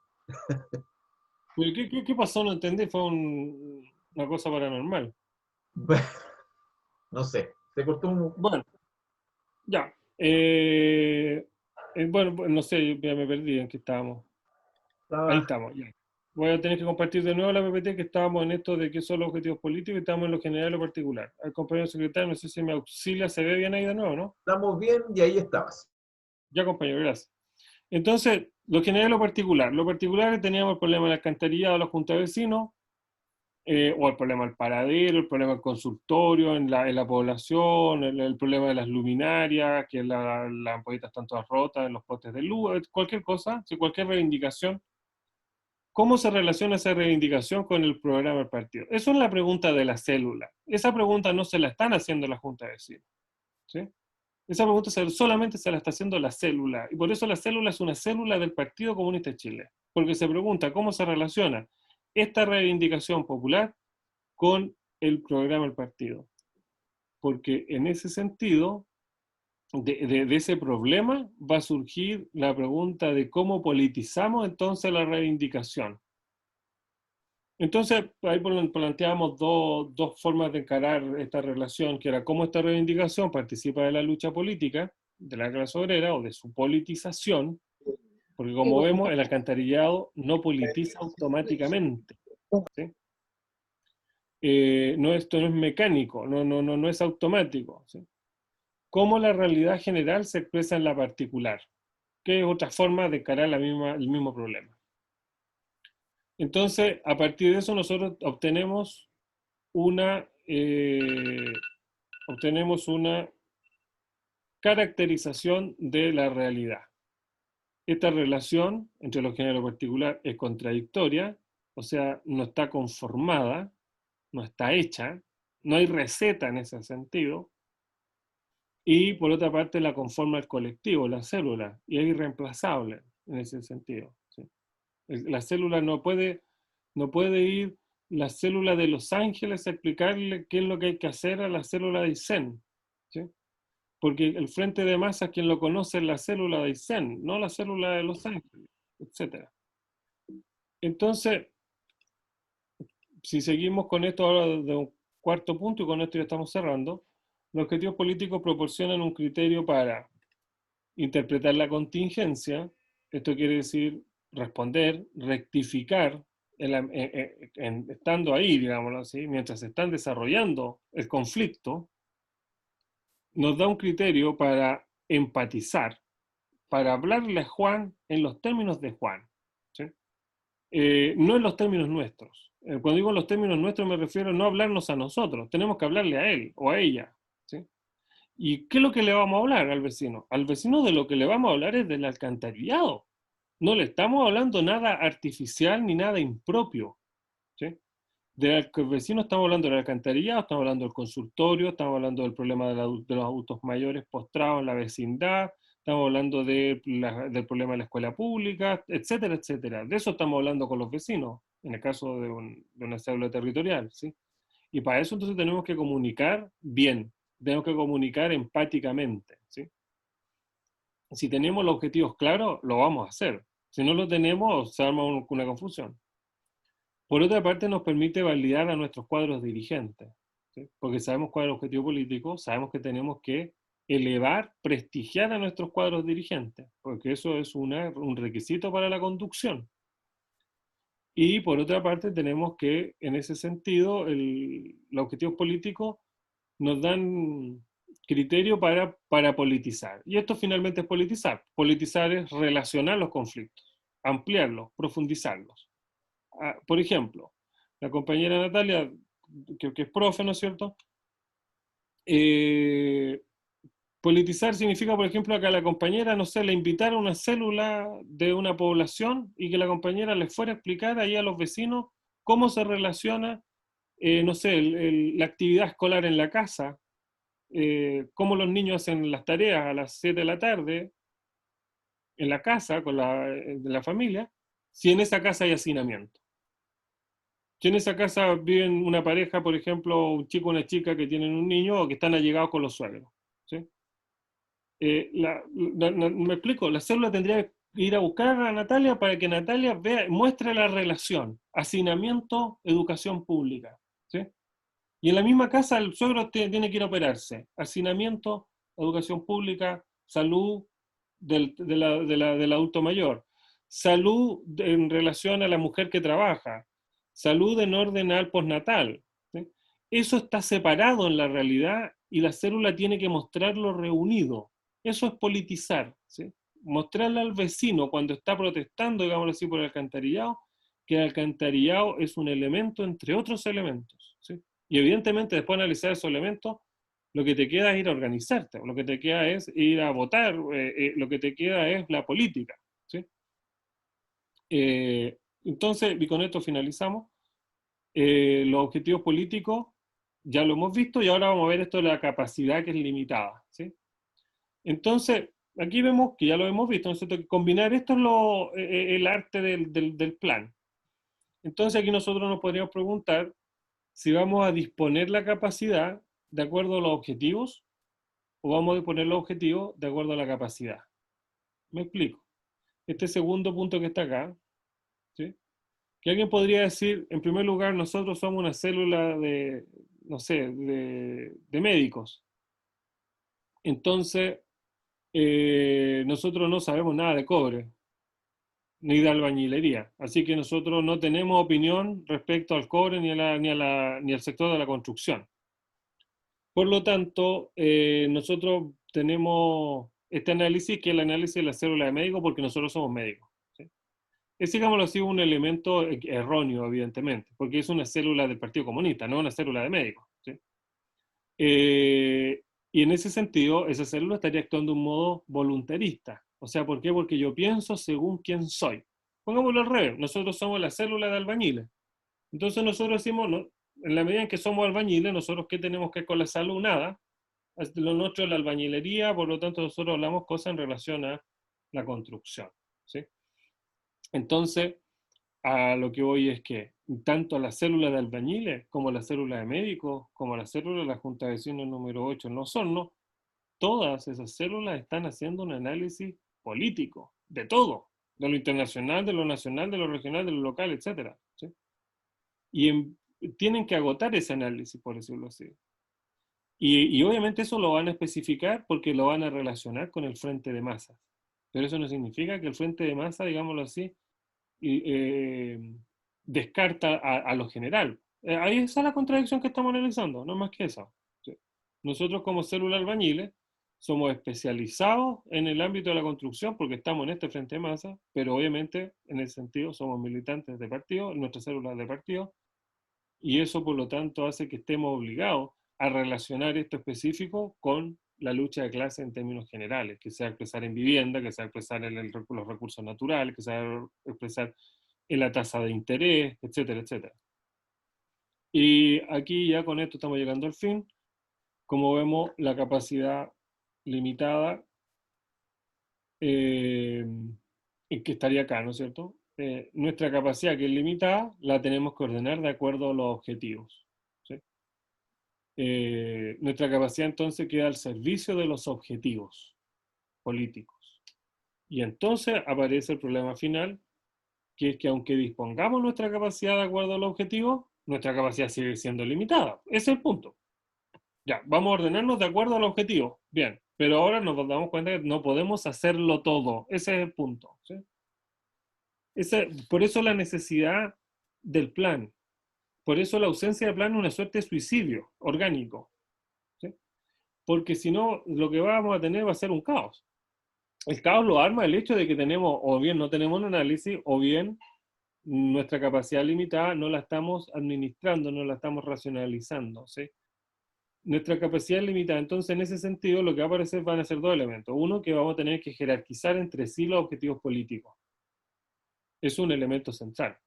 ¿Pero qué pasó? No entendí, fue una cosa paranormal. No sé, se cortó un... Bueno, ya. Bueno, pues, no sé, ya me perdí en qué estábamos. Ahí estamos, ya. Voy a tener que compartir de nuevo la PPT, que estábamos en esto de qué son los objetivos políticos y estamos en lo general y lo particular. Al compañero secretario, no sé si me auxilia, se ve bien ahí de nuevo, ¿no? Estamos bien y ahí estabas. Ya, compañero, gracias. Entonces, lo general y lo particular. Lo particular, teníamos el problema del alcantarillado de la Junta de Vecinos, o el problema del paradero, el problema del consultorio en la población, el problema de las luminarias, que las ampolletas están todas rotas, en los postes de luz, cualquier cosa, si cualquier reivindicación. ¿Cómo se relaciona esa reivindicación con el programa del partido? Eso es la pregunta de la célula. Esa pregunta no se la están haciendo la Junta de Vecinos, ¿sí? Esa pregunta solamente se la está haciendo la célula, y por eso la célula es una célula del Partido Comunista de Chile, porque se pregunta cómo se relaciona esta reivindicación popular con el programa del partido. Porque en ese sentido, de ese problema va a surgir la pregunta de cómo politizamos entonces la reivindicación. Entonces, ahí planteamos dos formas de encarar esta relación, que era cómo esta reivindicación participa de la lucha política de la clase obrera o de su politización, porque como vemos, el alcantarillado no politiza automáticamente, ¿sí? Esto no es mecánico, no es automático, ¿sí? Cómo la realidad general se expresa en la particular, que es otra forma de encarar el mismo problema. Entonces, a partir de eso nosotros obtenemos una caracterización de la realidad. Esta relación entre lo general y lo particular es contradictoria, o sea, no está conformada, no está hecha, no hay receta en ese sentido, y por otra parte la conforma el colectivo, la célula, y es irreemplazable en ese sentido, ¿sí? La célula no puede ir la célula de Los Ángeles a explicarle qué es lo que hay que hacer a la célula de Aysén, ¿sí? Porque el frente de masa, quien lo conoce es la célula de Aysén, no la célula de Los Ángeles, etc. Entonces, si seguimos con esto ahora de un cuarto punto, y con esto ya estamos cerrando, los objetivos políticos proporcionan un criterio para interpretar la contingencia. Esto quiere decir responder, rectificar, estando ahí, digámoslo así, mientras se están desarrollando el conflicto, nos da un criterio para empatizar, para hablarle a Juan en los términos de Juan, ¿sí? No en los términos nuestros. Cuando digo en los términos nuestros me refiero a no hablarnos a nosotros, tenemos que hablarle a él o a ella, ¿sí? ¿Y qué es lo que le vamos a hablar al vecino? Al vecino de lo que le vamos a hablar es del alcantarillado. No le estamos hablando nada artificial ni nada impropio, ¿sí? Del vecino estamos hablando del alcantarillado, estamos hablando del consultorio, estamos hablando del problema de los adultos mayores postrados en la vecindad, estamos hablando del problema de la escuela pública, etcétera, etcétera. De eso estamos hablando con los vecinos, en el caso de una célula territorial, ¿sí? Y para eso entonces tenemos que comunicar bien, tenemos que comunicar empáticamente, ¿sí? Si tenemos los objetivos claros, lo vamos a hacer. Si no lo tenemos, se arma una confusión. Por otra parte, nos permite validar a nuestros cuadros dirigentes, ¿sí? Porque sabemos cuál es el objetivo político, sabemos que tenemos que elevar, prestigiar a nuestros cuadros dirigentes, porque eso es un requisito para la conducción. Y por otra parte, tenemos que, en ese sentido, los objetivos políticos nos dan criterio para politizar. Y esto finalmente es politizar. Politizar es relacionar los conflictos, ampliarlos, profundizarlos. Por ejemplo, la compañera Natalia, que es profe, ¿no es cierto? Politizar significa, por ejemplo, que a la compañera, no sé, le invitara a una célula de una población y que la compañera les fuera a explicar ahí a los vecinos cómo se relaciona, no sé, la actividad escolar en la casa, cómo los niños hacen las tareas a las 7 de la tarde en la casa con de la familia, si en esa casa hay hacinamiento. Si en esa casa viven una pareja, por ejemplo, un chico o una chica que tienen un niño o que están allegados con los suegros. ¿Sí? Me explico, la célula tendría que ir a buscar a Natalia para que Natalia muestre la relación, hacinamiento, educación pública. ¿Sí? Y en la misma casa el suegro tiene que ir a operarse, hacinamiento, educación pública, salud del adulto mayor, salud en relación a la mujer que trabaja, salud en orden al postnatal. ¿Sí? Eso está separado en la realidad y la célula tiene que mostrarlo reunido. Eso es politizar, ¿sí? Mostrarle al vecino cuando está protestando, digamos así, por el alcantarillado, que el alcantarillado es un elemento entre otros elementos, ¿sí? Y evidentemente después de analizar esos elementos, lo que te queda es ir a organizarte, lo que te queda es ir a votar, lo que te queda es la política, ¿sí? Entonces, y con esto finalizamos, los objetivos políticos ya lo hemos visto y ahora vamos a ver esto de la capacidad que es limitada, ¿sí? Entonces, aquí vemos que ya lo hemos visto, nosotros que combinar esto es el arte del plan. Entonces aquí nosotros nos podríamos preguntar si vamos a disponer la capacidad de acuerdo a los objetivos o vamos a disponer los objetivos de acuerdo a la capacidad. Me explico. Este segundo punto que está acá, ¿sí? Que alguien podría decir, en primer lugar, nosotros somos una célula de, no sé, de médicos. Entonces, nosotros no sabemos nada de cobre, ni de albañilería. Así que nosotros no tenemos opinión respecto al cobre ni al sector de la construcción. Por lo tanto, nosotros tenemos este análisis, que es el análisis de la célula de médico, porque nosotros somos médicos. ¿Sí? Es, digámoslo así, un elemento erróneo, evidentemente, porque es una célula del Partido Comunista, no una célula de médicos. ¿Sí? Y en ese sentido, esa célula estaría actuando de un modo voluntarista. O sea, ¿por qué? Porque yo pienso según quién soy. Pongámoslo al revés, nosotros somos la célula de albañiles. Entonces nosotros decimos, no, en la medida en que somos albañiles, nosotros ¿qué tenemos que ver con la salud? Nada. Lo nuestro es la albañilería, por lo tanto nosotros hablamos cosas en relación a la construcción. ¿Sí? Entonces, a lo que voy es que tanto la célula de albañiles, como la célula de médicos, como la célula de la Junta de Vecinos número 8 en Osorno, todas esas células están haciendo un análisis político, de todo, de lo internacional, de lo nacional, de lo regional, de lo local, etc. ¿Sí? Y tienen que agotar ese análisis, por decirlo así. Y obviamente eso lo van a especificar porque lo van a relacionar con el frente de masas. Pero eso no significa que el frente de masa, digámoslo así, descarta a lo general. Ahí está la contradicción que estamos analizando, no más que eso. ¿Sí? Nosotros como célula albañiles somos especializados en el ámbito de la construcción porque estamos en este frente de masa, pero obviamente en ese sentido somos militantes de partido, nuestras células de partido, y eso por lo tanto hace que estemos obligados a relacionar esto específico con la lucha de clase en términos generales, que sea expresar en vivienda, que sea expresar en los recursos naturales, que sea expresar en la tasa de interés, etcétera, etcétera. Y aquí ya con esto estamos llegando al fin. Como vemos, la capacidad limitada, que estaría acá, ¿no es cierto? Nuestra capacidad, que es limitada, la tenemos que ordenar de acuerdo a los objetivos. ¿Sí? nuestra capacidad entonces queda al servicio de los objetivos políticos. Y entonces aparece el problema final, que es que aunque dispongamos nuestra capacidad de acuerdo al objetivo, nuestra capacidad sigue siendo limitada. Ese es el punto. Ya, vamos a ordenarnos de acuerdo al objetivo. Bien, pero ahora nos damos cuenta que no podemos hacerlo todo. Ese es el punto. ¿Sí? Por eso la necesidad del plan. Por eso la ausencia de plan es una suerte de suicidio orgánico. ¿Sí? Porque si no, lo que vamos a tener va a ser un caos. El caos lo arma el hecho de que tenemos, o bien no tenemos un análisis, o bien nuestra capacidad limitada no la estamos administrando, no la estamos racionalizando. ¿Sí? Nuestra capacidad es limitada. Entonces, en ese sentido, lo que va a aparecer van a ser dos elementos. Uno, que vamos a tener que jerarquizar entre sí los objetivos políticos. Es un elemento central.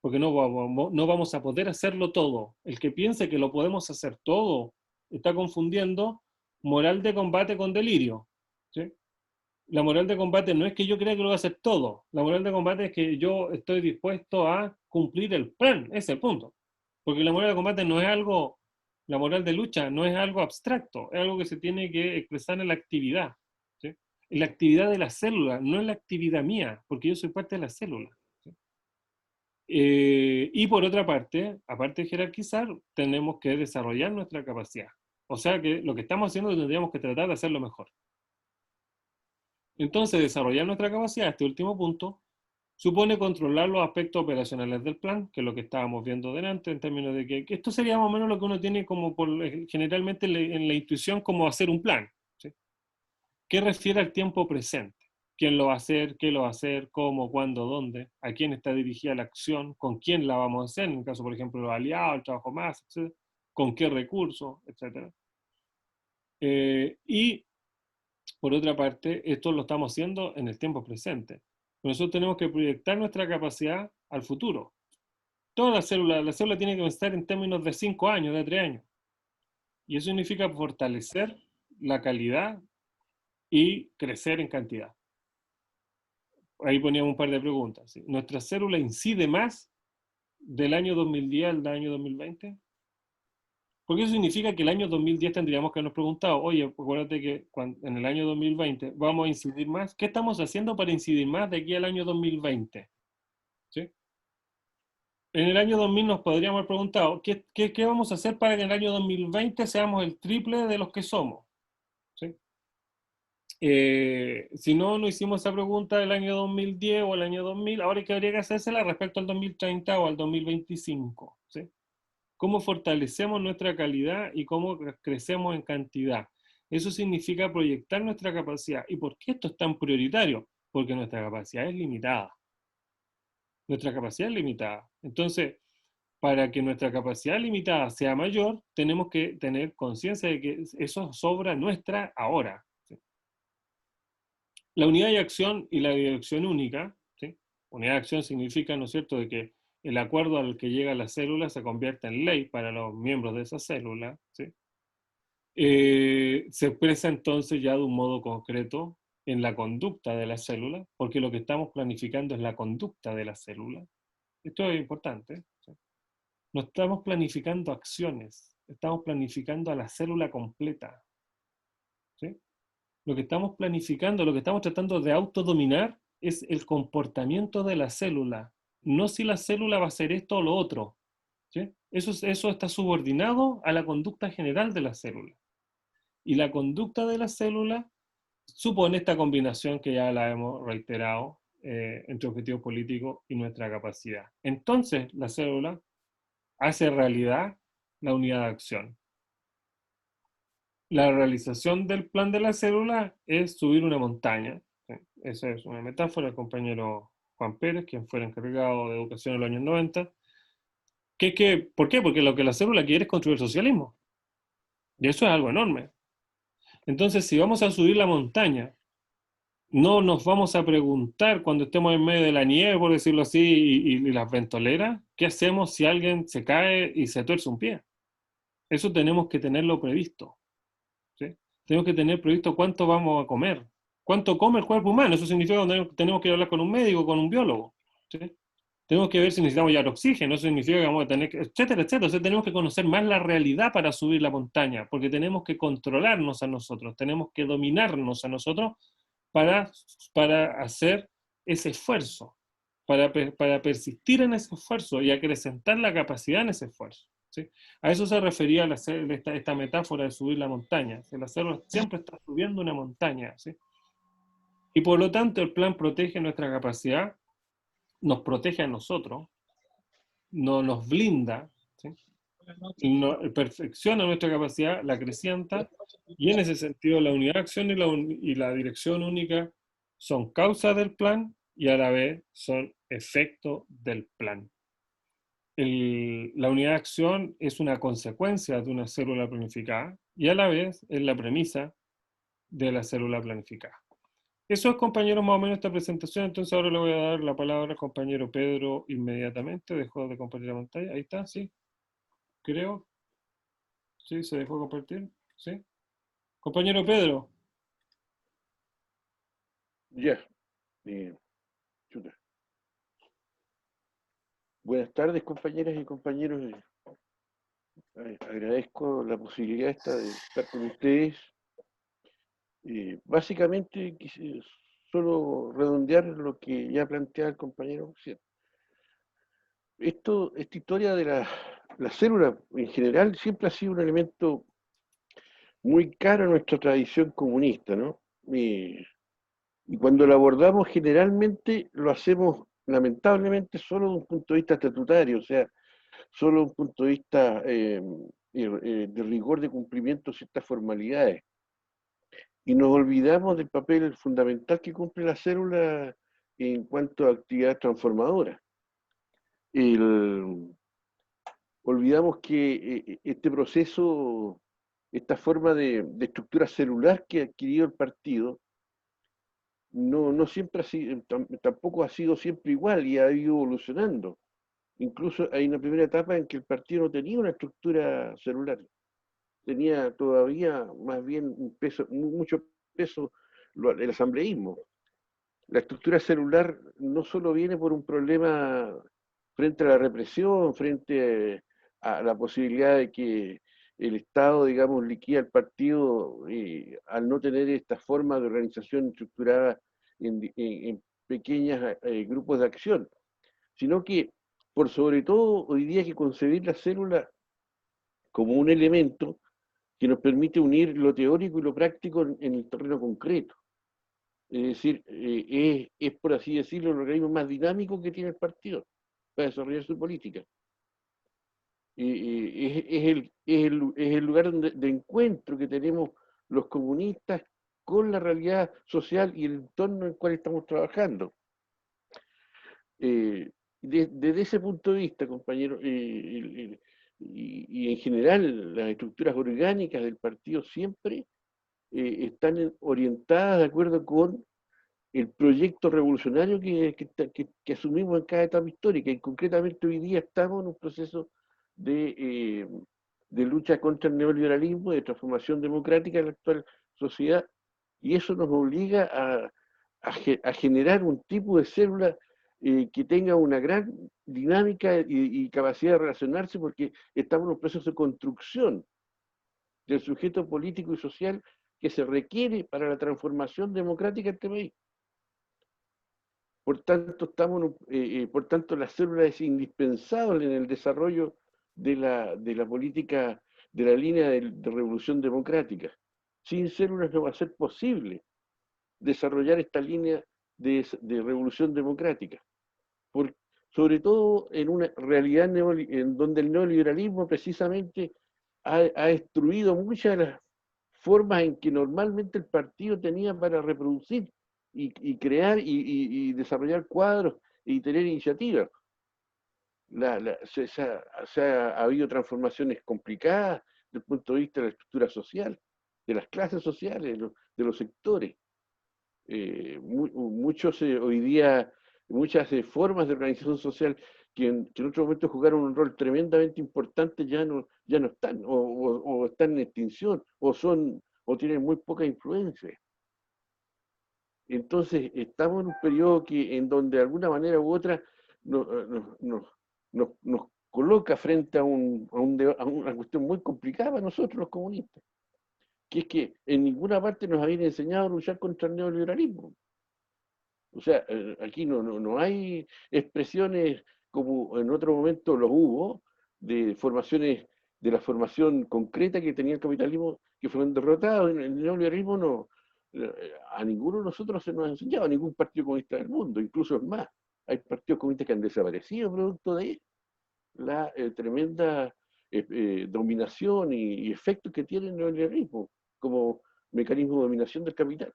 Porque no vamos a poder hacerlo todo. El que piense que lo podemos hacer todo está confundiendo moral de combate con delirio. ¿Sí? La moral de combate no es que yo crea que lo voy a hacer todo. La moral de combate es que yo estoy dispuesto a cumplir el plan. Ese es el punto. Porque la moral de combate no es algo, la moral de lucha no es algo abstracto, es algo que se tiene que expresar en la actividad. ¿Sí? En la actividad de la célula, no en la actividad mía, porque yo soy parte de la célula. ¿Sí? Y por otra parte, aparte de jerarquizar, tenemos que desarrollar nuestra capacidad. O sea que lo que estamos haciendo tendríamos que tratar de hacerlo mejor. Entonces, desarrollar nuestra capacidad, este último punto, supone controlar los aspectos operacionales del plan, que es lo que estábamos viendo delante, en términos de que esto sería más o menos lo que uno tiene como generalmente en la intuición como hacer un plan. ¿Sí? ¿Qué refiere al tiempo presente? ¿Quién lo va a hacer? ¿Qué lo va a hacer? ¿Cómo? ¿Cuándo? ¿Dónde? ¿A quién está dirigida la acción? ¿Con quién la vamos a hacer? En el caso, por ejemplo, los aliados, el trabajo más, etc. ¿Con qué recursos? Etcétera. Y por otra parte, esto lo estamos haciendo en el tiempo presente. Nosotros tenemos que proyectar nuestra capacidad al futuro. Toda la célula tiene que pensar en términos de 5 años, de 3 años. Y eso significa fortalecer la calidad y crecer en cantidad. Ahí poníamos un par de preguntas. ¿Sí? ¿Nuestra célula incide más del año 2010 al año 2020? Porque eso significa que el año 2010 tendríamos que habernos preguntado, oye, acuérdate que en el año 2020 vamos a incidir más. ¿Qué estamos haciendo para incidir más de aquí al año 2020? ¿Sí? En el año 2000 nos podríamos haber preguntado, ¿qué vamos a hacer para que en el año 2020 seamos el triple de los que somos? ¿Sí? Si no hicimos esa pregunta del año 2010 o el año 2000, ahora que habría que hacérsela respecto al 2030 o al 2025. ¿Sí? ¿Cómo fortalecemos nuestra calidad y cómo crecemos en cantidad? Eso significa proyectar nuestra capacidad. ¿Y por qué esto es tan prioritario? Porque nuestra capacidad es limitada. Nuestra capacidad es limitada. Entonces, para que nuestra capacidad limitada sea mayor, tenemos que tener conciencia de que eso sobra nuestra ahora. ¿Sí? La unidad de acción y la dirección única, ¿sí? Unidad de acción significa, ¿no es cierto?, de que el acuerdo al que llega la célula se convierte en ley para los miembros de esa célula, ¿sí? Se expresa entonces ya de un modo concreto en la conducta de la célula, porque lo que estamos planificando es la conducta de la célula. Esto es importante. ¿Sí? No estamos planificando acciones, estamos planificando a la célula completa. ¿Sí? Lo que estamos planificando, lo que estamos tratando de autodominar es el comportamiento de la célula, no si la célula va a hacer esto o lo otro. ¿Sí? Eso está subordinado a la conducta general de la célula. Y la conducta de la célula supone esta combinación que ya la hemos reiterado entre objetivo político y nuestra capacidad. Entonces, la célula hace realidad la unidad de acción. La realización del plan de la célula es subir una montaña. ¿Sí? Esa es una metáfora del compañero Juan Pérez, quien fue el encargado de educación en los años 90. ¿Por qué? Porque lo que la célula quiere es construir el socialismo. Y eso es algo enorme. Entonces, si vamos a subir la montaña, no nos vamos a preguntar cuando estemos en medio de la nieve, por decirlo así, y las ventoleras, ¿qué hacemos si alguien se cae y se tuerce un pie? Eso tenemos que tenerlo previsto. ¿Sí? Tenemos que tener previsto cuánto vamos a comer. ¿Cuánto come el cuerpo humano? Eso significa que tenemos que hablar con un médico, con un biólogo. ¿Sí? Tenemos que ver si necesitamos llevar oxígeno, eso significa que vamos a tener que, etcétera, etcétera. O sea, tenemos que conocer más la realidad para subir la montaña, porque tenemos que controlarnos a nosotros, tenemos que dominarnos a nosotros para, para hacer ese esfuerzo, para persistir en ese esfuerzo y acrecentar la capacidad en ese esfuerzo. ¿Sí? A eso se refería esta metáfora de subir la montaña. El acero siempre está subiendo una montaña. ¿Sí? Y por lo tanto el plan protege nuestra capacidad, nos protege a nosotros, no nos blinda, ¿sí? Perfecciona nuestra capacidad, la acrecienta, y en ese sentido la unidad de acción y la dirección única son causas del plan y a la vez son efecto del plan. La unidad de acción es una consecuencia de una célula planificada y a la vez es la premisa de la célula planificada. Eso es, compañeros, más o menos esta presentación. Entonces ahora le voy a dar la palabra al compañero Pedro inmediatamente. Dejó de compartir la pantalla. Ahí está, sí. Creo. Sí, se dejó compartir. Sí. Compañero Pedro. Ya. Buenas tardes, compañeras y compañeros. Agradezco la posibilidad esta de estar con ustedes. Básicamente, quise solo redondear lo que ya planteaba el compañero. Esta historia de la célula en general siempre ha sido un elemento muy caro en nuestra tradición comunista, ¿no? Y cuando lo abordamos generalmente lo hacemos lamentablemente solo desde un punto de vista estatutario, o sea, solo desde un punto de vista de rigor de cumplimiento de ciertas formalidades. Y nos olvidamos del papel fundamental que cumple la célula en cuanto a actividad transformadora. Olvidamos que este proceso, esta forma de estructura celular que ha adquirido el partido, no siempre ha sido, tampoco ha sido siempre igual y ha ido evolucionando. Incluso hay una primera etapa en que el partido no tenía una estructura celular, tenía todavía más bien un peso, mucho peso el asambleísmo. La estructura celular no solo viene por un problema frente a la represión, frente a la posibilidad de que el Estado, digamos, liquida el partido al no tener esta forma de organización estructurada en pequeños grupos de acción, sino que por sobre todo hoy día hay que concebir la célula como un elemento que nos permite unir lo teórico y lo práctico en el terreno concreto. Es decir, es por así decirlo el organismo más dinámico que tiene el partido para desarrollar su política. Es el lugar de encuentro que tenemos los comunistas con la realidad social y el entorno en el cual estamos trabajando. Desde ese punto de vista, compañero, y en general las estructuras orgánicas del partido siempre están orientadas de acuerdo con el proyecto revolucionario que asumimos en cada etapa histórica, y concretamente hoy día estamos en un proceso de lucha contra el neoliberalismo, de transformación democrática en la actual sociedad, y eso nos obliga a generar un tipo de célula que tenga una gran dinámica y capacidad de relacionarse, porque estamos en un proceso de construcción del sujeto político y social que se requiere para la transformación democrática de este país. Por tanto, por tanto, la célula es indispensable en el desarrollo de la política, de la línea de revolución democrática. Sin células no va a ser posible desarrollar esta línea de revolución democrática. Sobre todo en una realidad en donde el neoliberalismo precisamente ha destruido muchas de las formas en que normalmente el partido tenía para reproducir y crear y desarrollar cuadros y tener iniciativas. Ha habido transformaciones complicadas desde el punto de vista de la estructura social, de las clases sociales, de los sectores. Muchos hoy día, muchas formas de organización social que en otro momento jugaron un rol tremendamente importante ya no están, o están en extinción, o tienen muy poca influencia. Entonces, estamos en un periodo en donde de alguna manera u otra nos coloca frente a una cuestión muy complicada para nosotros los comunistas, que es que en ninguna parte nos habían enseñado a luchar contra el neoliberalismo. O sea, aquí no hay expresiones como en otro momento los hubo, de formaciones, de la formación concreta que tenía el capitalismo, que fueron derrotados. En el neoliberalismo a ninguno de nosotros se nos ha enseñado, a ningún partido comunista del mundo, incluso es más, hay partidos comunistas que han desaparecido producto de la tremenda dominación y efectos que tiene el neoliberalismo como mecanismo de dominación del capital.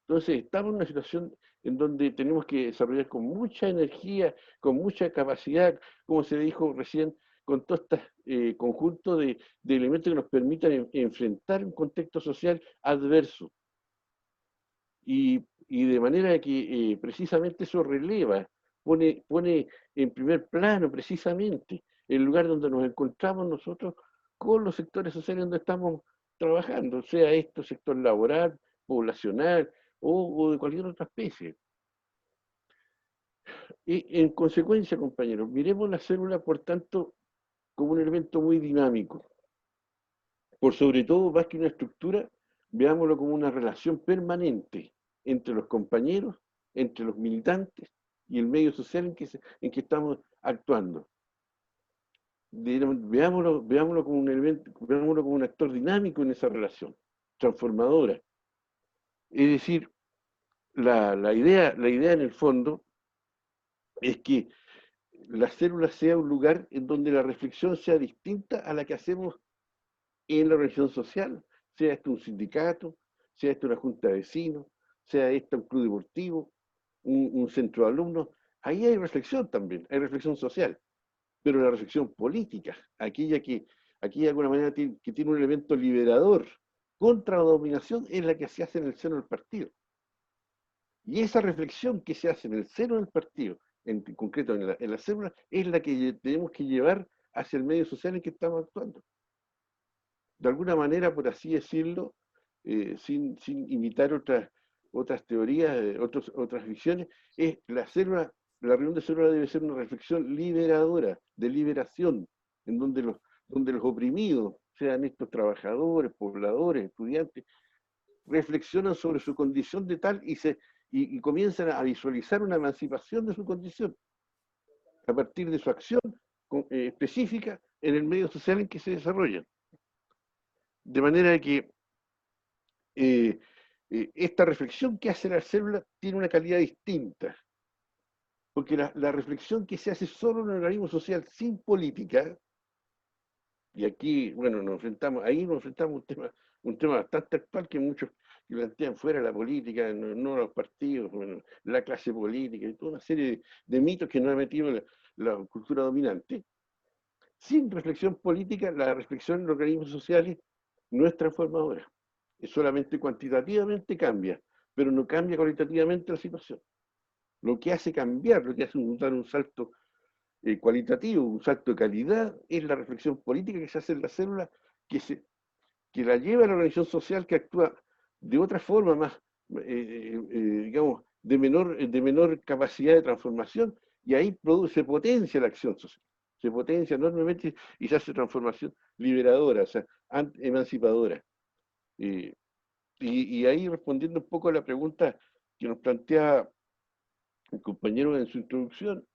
Entonces, estamos en una situación en donde tenemos que desarrollar con mucha energía, con mucha capacidad, como se dijo recién, con todo este conjunto de elementos que nos permitan enfrentar un contexto social adverso. Y de manera que precisamente eso releva, pone en primer plano precisamente el lugar donde nos encontramos nosotros con los sectores sociales donde estamos trabajando, sea esto sector laboral, poblacional o de cualquier otra especie. Y en consecuencia, compañeros, miremos la célula, por tanto, como un elemento muy dinámico. Por sobre todo, más que una estructura, veámoslo como una relación permanente entre los compañeros, entre los militantes y el medio social en que estamos actuando. Veámoslo como un elemento, veámoslo como un actor dinámico en esa relación, transformadora. Es decir, la idea en el fondo es que la célula sea un lugar en donde la reflexión sea distinta a la que hacemos en la organización social, sea esto un sindicato, sea esto una junta de vecinos, sea esto un club deportivo, un centro de alumnos. Ahí hay reflexión también, hay reflexión social, pero la reflexión política, aquella que de alguna manera que tiene un elemento liberador contra la dominación, es la que se hace en el seno del partido. Y esa reflexión que se hace en el seno del partido, en concreto en la célula, es la que tenemos que llevar hacia el medio social en que estamos actuando. De alguna manera, por así decirlo, sin imitar otras teorías, otras visiones, la reunión de célula debe ser una reflexión liberadora, de liberación, en donde los oprimidos, sean estos trabajadores, pobladores, estudiantes, reflexionan sobre su condición de tal y comienzan a visualizar una emancipación de su condición a partir de su acción específica en el medio social en que se desarrollan. De manera que esta reflexión que hace la célula tiene una calidad distinta, porque la reflexión que se hace solo en un organismo social sin política, y aquí, bueno, nos enfrentamos a un tema bastante actual que muchos que plantean fuera de la política, no los partidos, bueno, la clase política, y toda una serie de mitos que nos ha metido la cultura dominante. Sin reflexión política, la reflexión en los organismos sociales no es transformadora. Es solamente cuantitativamente cambia, pero no cambia cualitativamente la situación. Lo que hace cambiar, lo que hace dar un salto cualitativo, un salto de calidad, es la reflexión política que se hace en la célula, que la lleva a la organización social, que actúa de otra forma más, digamos, de menor capacidad de transformación, y ahí se potencia la acción social, se potencia enormemente y se hace transformación liberadora, o sea, emancipadora. Y ahí, respondiendo un poco a la pregunta que nos plantea el compañero en su introducción,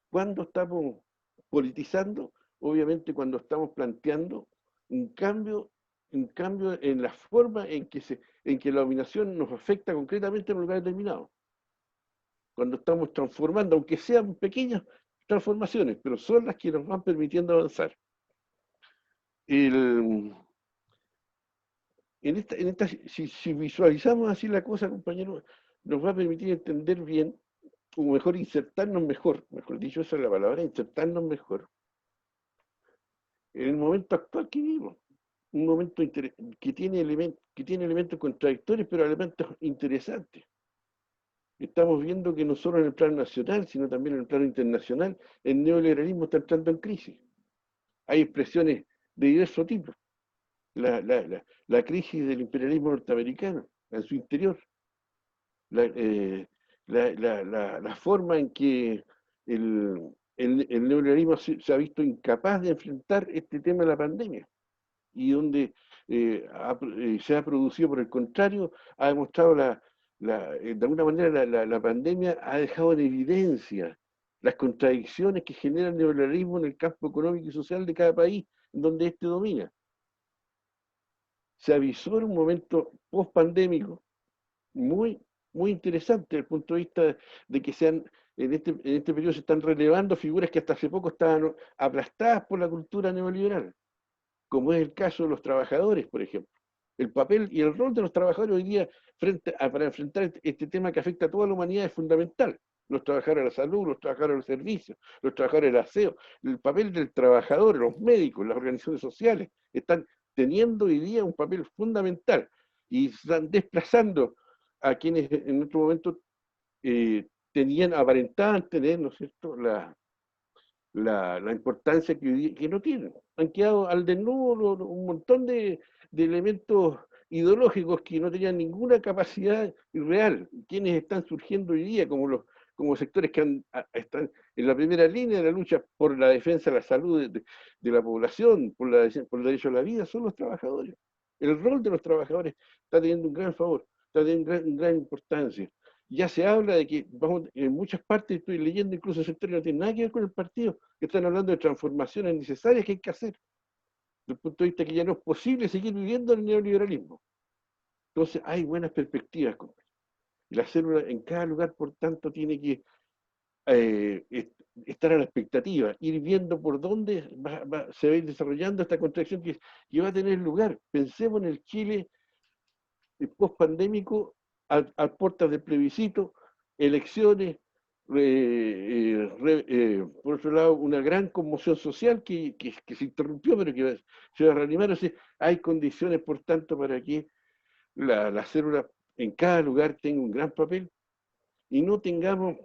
¿cuándo estamos politizando? Obviamente cuando estamos planteando un cambio en la forma en que la dominación nos afecta concretamente en un lugar determinado. Cuando estamos transformando, aunque sean pequeñas transformaciones, pero son las que nos van permitiendo avanzar. Si visualizamos así la cosa, compañero, nos va a permitir entender bien, o mejor insertarnos mejor dicho, esa es la palabra, insertarnos mejor, en el momento actual que vivimos. Un momento que tiene elementos contradictorios, pero elementos interesantes. Estamos viendo que no solo en el plano nacional, sino también en el plano internacional, el neoliberalismo está entrando en crisis. Hay expresiones de diversos tipos. La crisis del imperialismo norteamericano en su interior, la forma en que el neoliberalismo se ha visto incapaz de enfrentar este tema de la pandemia, y donde se ha producido, por el contrario, ha demostrado de alguna manera la pandemia ha dejado en evidencia las contradicciones que genera el neoliberalismo en el campo económico y social de cada país en donde éste domina. Se avisó en un momento post-pandémico muy interesante desde el punto de vista de que en este periodo se están relevando figuras que hasta hace poco estaban aplastadas por la cultura neoliberal, como es el caso de los trabajadores, por ejemplo. El papel y el rol de los trabajadores hoy día para enfrentar este tema que afecta a toda la humanidad es fundamental. Los trabajadores de la salud, los trabajadores de los servicios, los trabajadores del aseo. El papel del trabajador, los médicos, las organizaciones sociales, están teniendo hoy día un papel fundamental y están desplazando a quienes en otro momento aparentaban tener, ¿no es cierto?, la importancia que no tienen. Han quedado al desnudo un montón de elementos ideológicos que no tenían ninguna capacidad real. Quienes están surgiendo hoy día como sectores que están en la primera línea de la lucha por la defensa de la salud de la población, por el derecho a la vida, son los trabajadores. El rol de los trabajadores está teniendo un gran favor, está teniendo gran importancia. Ya se habla de que en muchas partes, estoy leyendo incluso sectores que no tienen nada que ver con el partido, que están hablando de transformaciones necesarias que hay que hacer, desde el punto de vista que ya no es posible seguir viviendo el neoliberalismo. Entonces hay buenas perspectivas, compañeros. Y la célula en cada lugar, por tanto, tiene que estar a la expectativa, ir viendo por dónde se va a ir desarrollando esta contracción que va a tener lugar. Pensemos en el Chile post-pandémico, a puertas del plebiscito, elecciones, por otro lado, una gran conmoción social que se interrumpió, pero que se va a reanimar. O sea, hay condiciones, por tanto, para que la célula en cada lugar tenga un gran papel y no tengamos,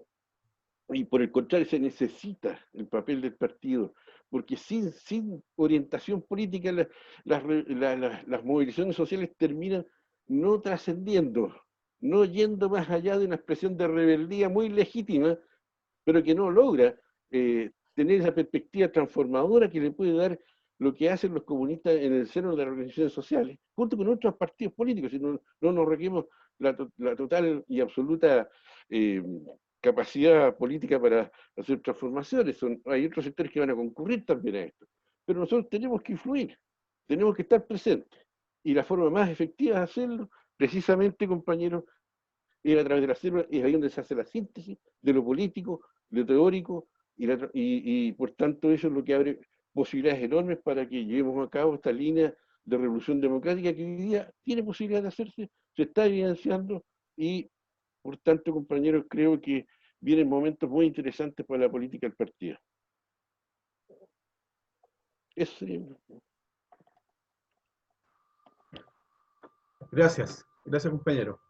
y por el contrario, se necesita el papel del partido, porque sin orientación política las movilizaciones sociales terminan no trascendiendo, no yendo más allá de una expresión de rebeldía muy legítima, pero que no logra tener esa perspectiva transformadora que le puede dar lo que hacen los comunistas en el seno de las organizaciones sociales, junto con otros partidos políticos, si no nos requerimos la total y absoluta capacidad política para hacer transformaciones. Hay otros sectores que van a concurrir también a esto, pero nosotros tenemos que influir, tenemos que estar presentes, y la forma más efectiva de hacerlo, precisamente, compañeros, es a través de la célula, es ahí donde se hace la síntesis de lo político, de lo teórico, y por tanto eso es lo que abre posibilidades enormes para que llevemos a cabo esta línea de revolución democrática que hoy día tiene posibilidad de hacerse, se está evidenciando, y por tanto, compañeros, creo que vienen momentos muy interesantes para la política del partido. Eso sería. Gracias, compañero.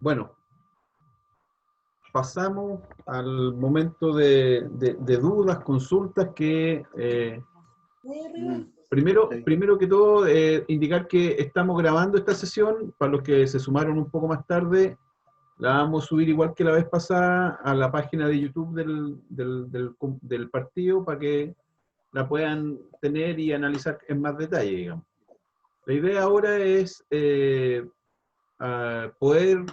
Bueno, pasamos al momento de dudas, consultas que... Primero que todo, indicar que estamos grabando esta sesión. Para los que se sumaron un poco más tarde, la vamos a subir igual que la vez pasada a la página de YouTube del partido para que la puedan tener y analizar en más detalle, digamos. La idea ahora es poder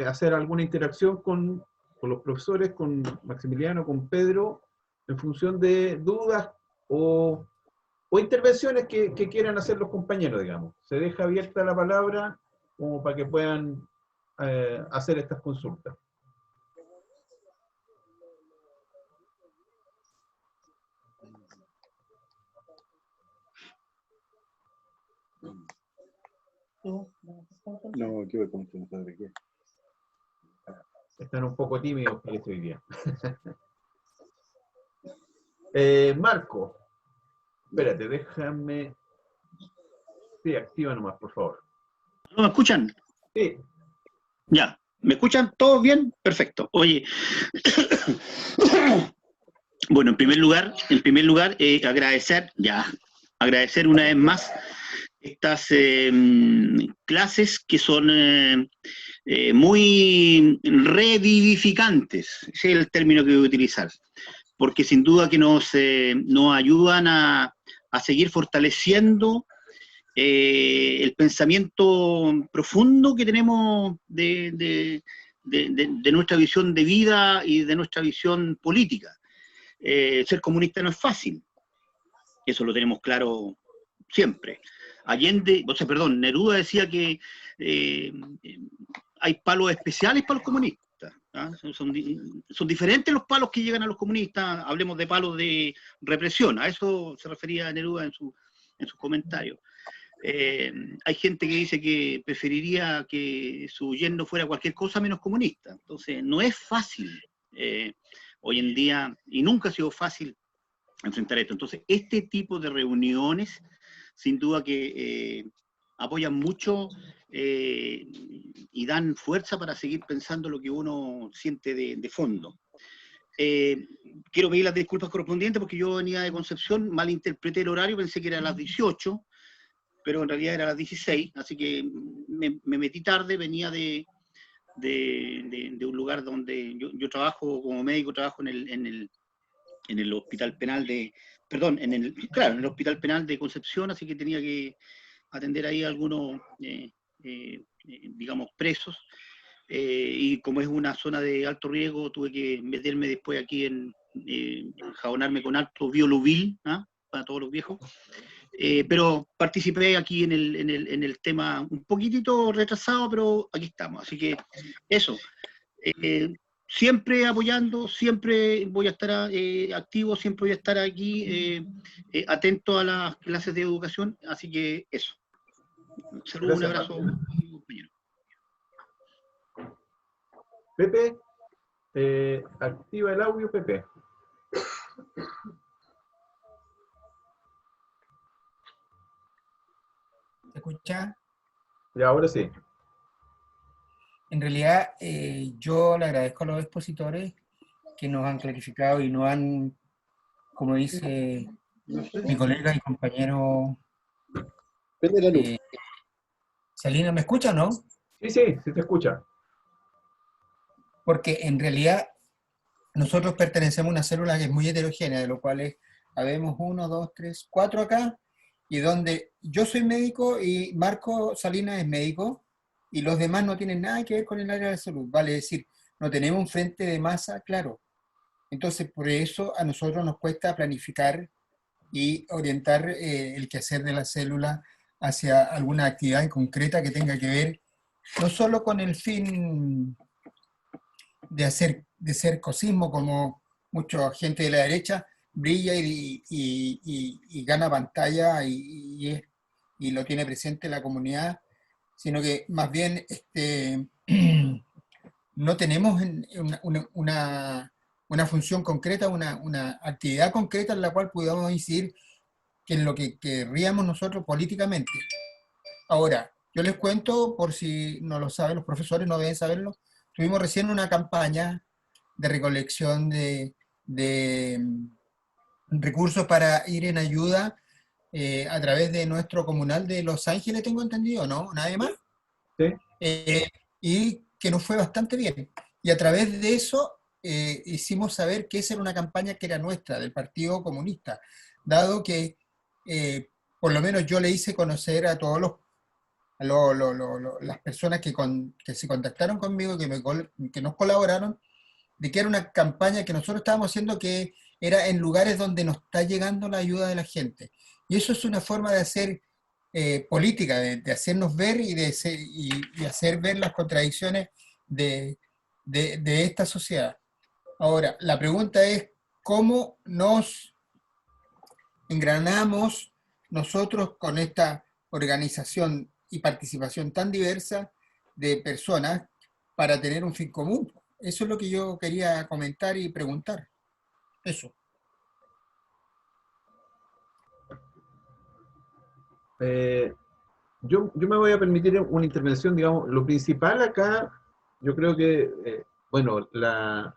hacer alguna interacción con los profesores, con Maximiliano, con Pedro, en función de dudas o intervenciones que quieran hacer los compañeros, digamos. Se deja abierta la palabra como para que puedan hacer estas consultas. No, yo como que no sabe qué. Están un poco tímidos que hoy día. Marco, espérate, déjame... Sí, activa nomás, por favor. ¿No me escuchan? Sí. Ya, ¿me escuchan? ¿Todos bien? Perfecto. Oye, bueno, en primer lugar, agradecer una vez más estas clases que son muy revivificantes, ese es el término que voy a utilizar, porque sin duda que nos ayudan a seguir fortaleciendo el pensamiento profundo que tenemos de nuestra visión de vida y de nuestra visión política. Ser comunista no es fácil, eso lo tenemos claro siempre. Neruda decía que hay palos especiales para los comunistas. ¿Ah? Son diferentes los palos que llegan a los comunistas, hablemos de palos de represión, a eso se refería Neruda en sus comentarios. Hay gente que dice que preferiría que su yerno fuera cualquier cosa menos comunista, entonces no es fácil hoy en día, y nunca ha sido fácil enfrentar esto. Entonces este tipo de reuniones sin duda que apoyan mucho y dan fuerza para seguir pensando lo que uno siente de fondo. Quiero pedir las disculpas correspondientes porque yo venía de Concepción, malinterpreté el horario, pensé que era a las 18, pero en realidad era a las 16, así que me metí tarde, venía de un lugar donde yo trabajo como médico, trabajo en el hospital penal en el hospital penal de Concepción, así que tenía que atender ahí a algunos, digamos, presos, y como es una zona de alto riesgo, tuve que meterme después aquí enjabonarme con alto bioluvil, ¿ah? Para todos los viejos, pero participé aquí en el tema un poquitito retrasado, pero aquí estamos, así que eso. Siempre apoyando, siempre voy a estar activo, siempre voy a estar aquí atento a las clases de educación, así que eso. Saludos, un abrazo, compañero. Pepe, activa el audio, Pepe. ¿Se escucha? Y ahora sí. En realidad, yo le agradezco a los expositores que nos han clarificado y nos han, como dice mi colega y compañero Salinas, ¿me escucha o no? Sí, sí te escucha. Porque en realidad nosotros pertenecemos a una célula que es muy heterogénea, de lo cual habemos 1, 2, 3, 4 acá, y donde yo soy médico y Marco Salinas es médico, y los demás no tienen nada que ver con el área de la salud, vale decir, no tenemos un frente de masa claro. Entonces, por eso a nosotros nos cuesta planificar y orientar el quehacer de la célula hacia alguna actividad en concreta que tenga que ver no solo con el fin de ser cosismo, como mucha gente de la derecha brilla y gana pantalla y lo tiene presente la comunidad, sino que más bien no tenemos una función concreta, una actividad concreta en la cual podamos incidir en lo que querríamos nosotros políticamente. Ahora, yo les cuento, por si no lo saben, los profesores no deben saberlo, tuvimos recién una campaña de recolección de recursos para ir en ayuda a través de nuestro comunal de Los Ángeles, tengo entendido, ¿no? ¿Nadie más? Sí. Y que nos fue bastante bien. Y a través de eso hicimos saber que esa era una campaña que era nuestra, del Partido Comunista, dado que por lo menos yo le hice conocer a todos las personas que se contactaron conmigo, que nos colaboraron, de que era una campaña que nosotros estábamos haciendo que era en lugares donde nos está llegando la ayuda de la gente. Y eso es una forma de hacer política, de hacernos ver y hacer ver las contradicciones de esta sociedad. Ahora, la pregunta es, ¿cómo nos engranamos nosotros con esta organización y participación tan diversa de personas para tener un fin común? Eso es lo que yo quería comentar y preguntar. Eso. Yo me voy a permitir una intervención, digamos, lo principal acá, yo creo que, bueno, la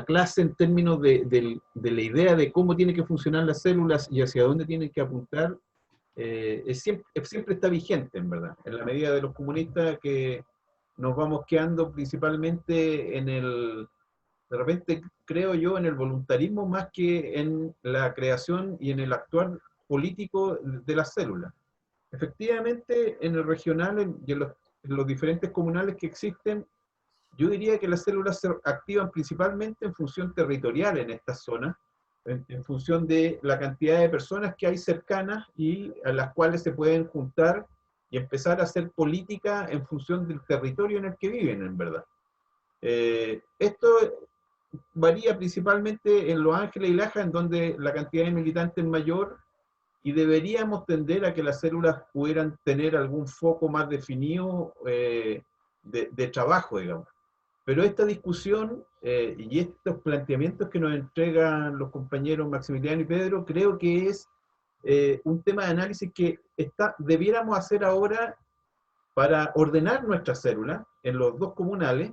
clase en términos de la idea de cómo tienen que funcionar las células y hacia dónde tienen que apuntar, siempre está vigente, en verdad, en la medida de los comunistas que nos vamos quedando principalmente de repente creo yo, en el voluntarismo más que en la creación y en el actuar político de las células. Efectivamente, en el regional y en los diferentes comunales que existen, yo diría que las células se activan principalmente en función territorial en estas zonas, en función de la cantidad de personas que hay cercanas y a las cuales se pueden juntar y empezar a hacer política en función del territorio en el que viven, en verdad. Esto varía principalmente en Los Ángeles y Laja, en donde la cantidad de militantes es mayor, y deberíamos tender a que las células pudieran tener algún foco más definido de trabajo, digamos. Pero esta discusión y estos planteamientos que nos entregan los compañeros Maximiliano y Pedro, creo que es un tema de análisis que debiéramos hacer ahora para ordenar nuestras células en los dos comunales,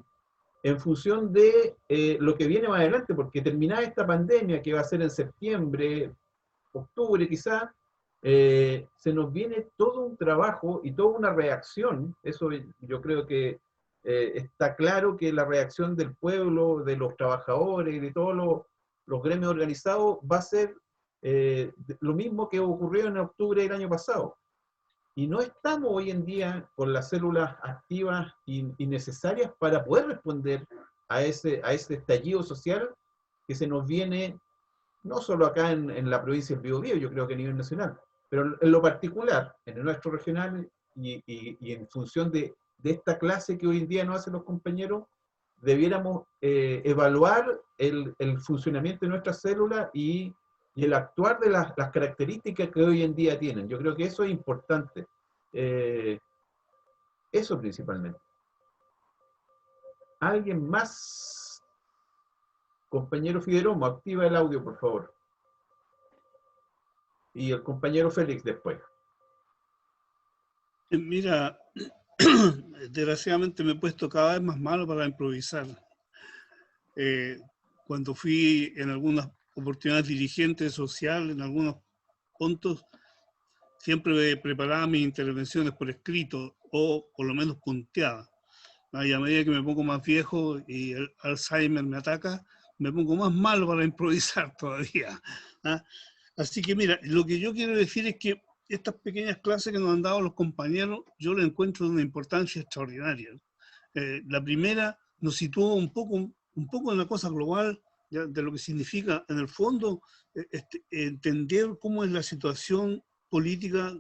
en función de lo que viene más adelante, porque terminada esta pandemia, que va a ser en septiembre, octubre quizá, se nos viene todo un trabajo y toda una reacción. Eso yo creo que está claro, que la reacción del pueblo, de los trabajadores y de todos los gremios organizados va a ser lo mismo que ocurrió en octubre del año pasado. Y no estamos hoy en día con las células activas y necesarias para poder responder a ese estallido social que se nos viene, no solo acá en la provincia del Biobío, yo creo que a nivel nacional, pero en lo particular, en el nuestro regional y en función de esta clase que hoy en día nos hacen los compañeros, debiéramos evaluar el funcionamiento de nuestras células y el actuar de las características que hoy en día tienen. Yo creo que eso es importante. Eso principalmente. ¿Alguien más? Compañero Figueroa, activa el audio, por favor. Y el compañero Félix después. Mira, desgraciadamente me he puesto cada vez más malo para improvisar. Cuando fui en algunas oportunidades dirigente social, en algunos puntos, siempre preparaba mis intervenciones por escrito o por lo menos punteadas. Y a medida que me pongo más viejo y el Alzheimer me ataca, me pongo más malo para improvisar todavía. Así que mira, lo que yo quiero decir es que estas pequeñas clases que nos han dado los compañeros, yo las encuentro de una importancia extraordinaria. La primera nos situó un poco en la cosa global, ¿ya?, de lo que significa, en el fondo, entender cómo es la situación política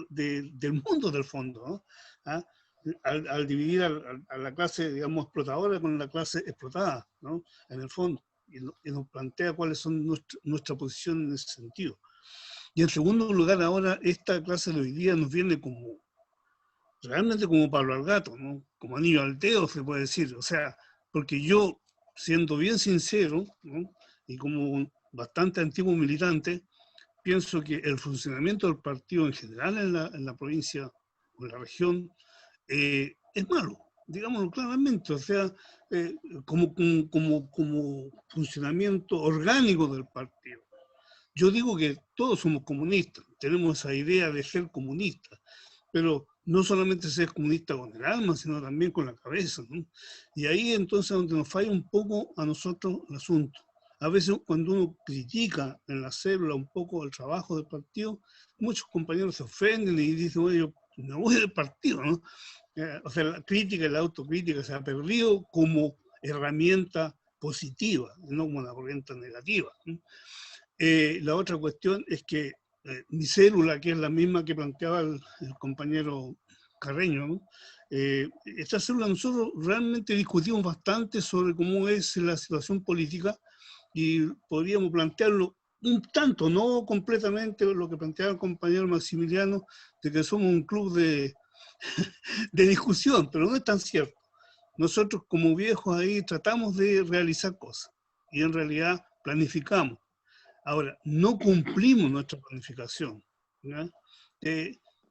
del mundo del fondo, ¿no? Al dividir a la clase, digamos, explotadora con la clase explotada, ¿no?, en el fondo, y nos plantea cuáles son nuestra posición en ese sentido. Y en segundo lugar, ahora esta clase de hoy día nos viene realmente como palo al gato, ¿no?, como anillo al dedo, se puede decir. O sea, porque yo, siendo bien sincero, ¿no?, y como bastante antiguo militante, pienso que el funcionamiento del partido en general en la provincia o en la región es malo, digámoslo claramente. O sea, como funcionamiento orgánico del partido. Yo digo que todos somos comunistas, tenemos esa idea de ser comunistas, pero no solamente ser comunista con el alma, sino también con la cabeza, ¿no? Y ahí entonces donde nos falla un poco a nosotros el asunto. A veces cuando uno critica en la célula un poco el trabajo del partido, muchos compañeros se ofenden y dicen, oye, yo me voy del partido, ¿no? O sea, la crítica y la autocrítica se ha perdido como herramienta positiva, no como una herramienta negativa, ¿no? La otra cuestión es que mi célula, que es la misma que planteaba el compañero Carreño, ¿no?, esta célula nosotros realmente discutimos bastante sobre cómo es la situación política y podríamos plantearlo un tanto, no completamente lo que planteaba el compañero Maximiliano, de que somos un club de discusión, pero no es tan cierto. Nosotros como viejos ahí tratamos de realizar cosas y en realidad planificamos. Ahora, no cumplimos nuestra planificación, ¿ya?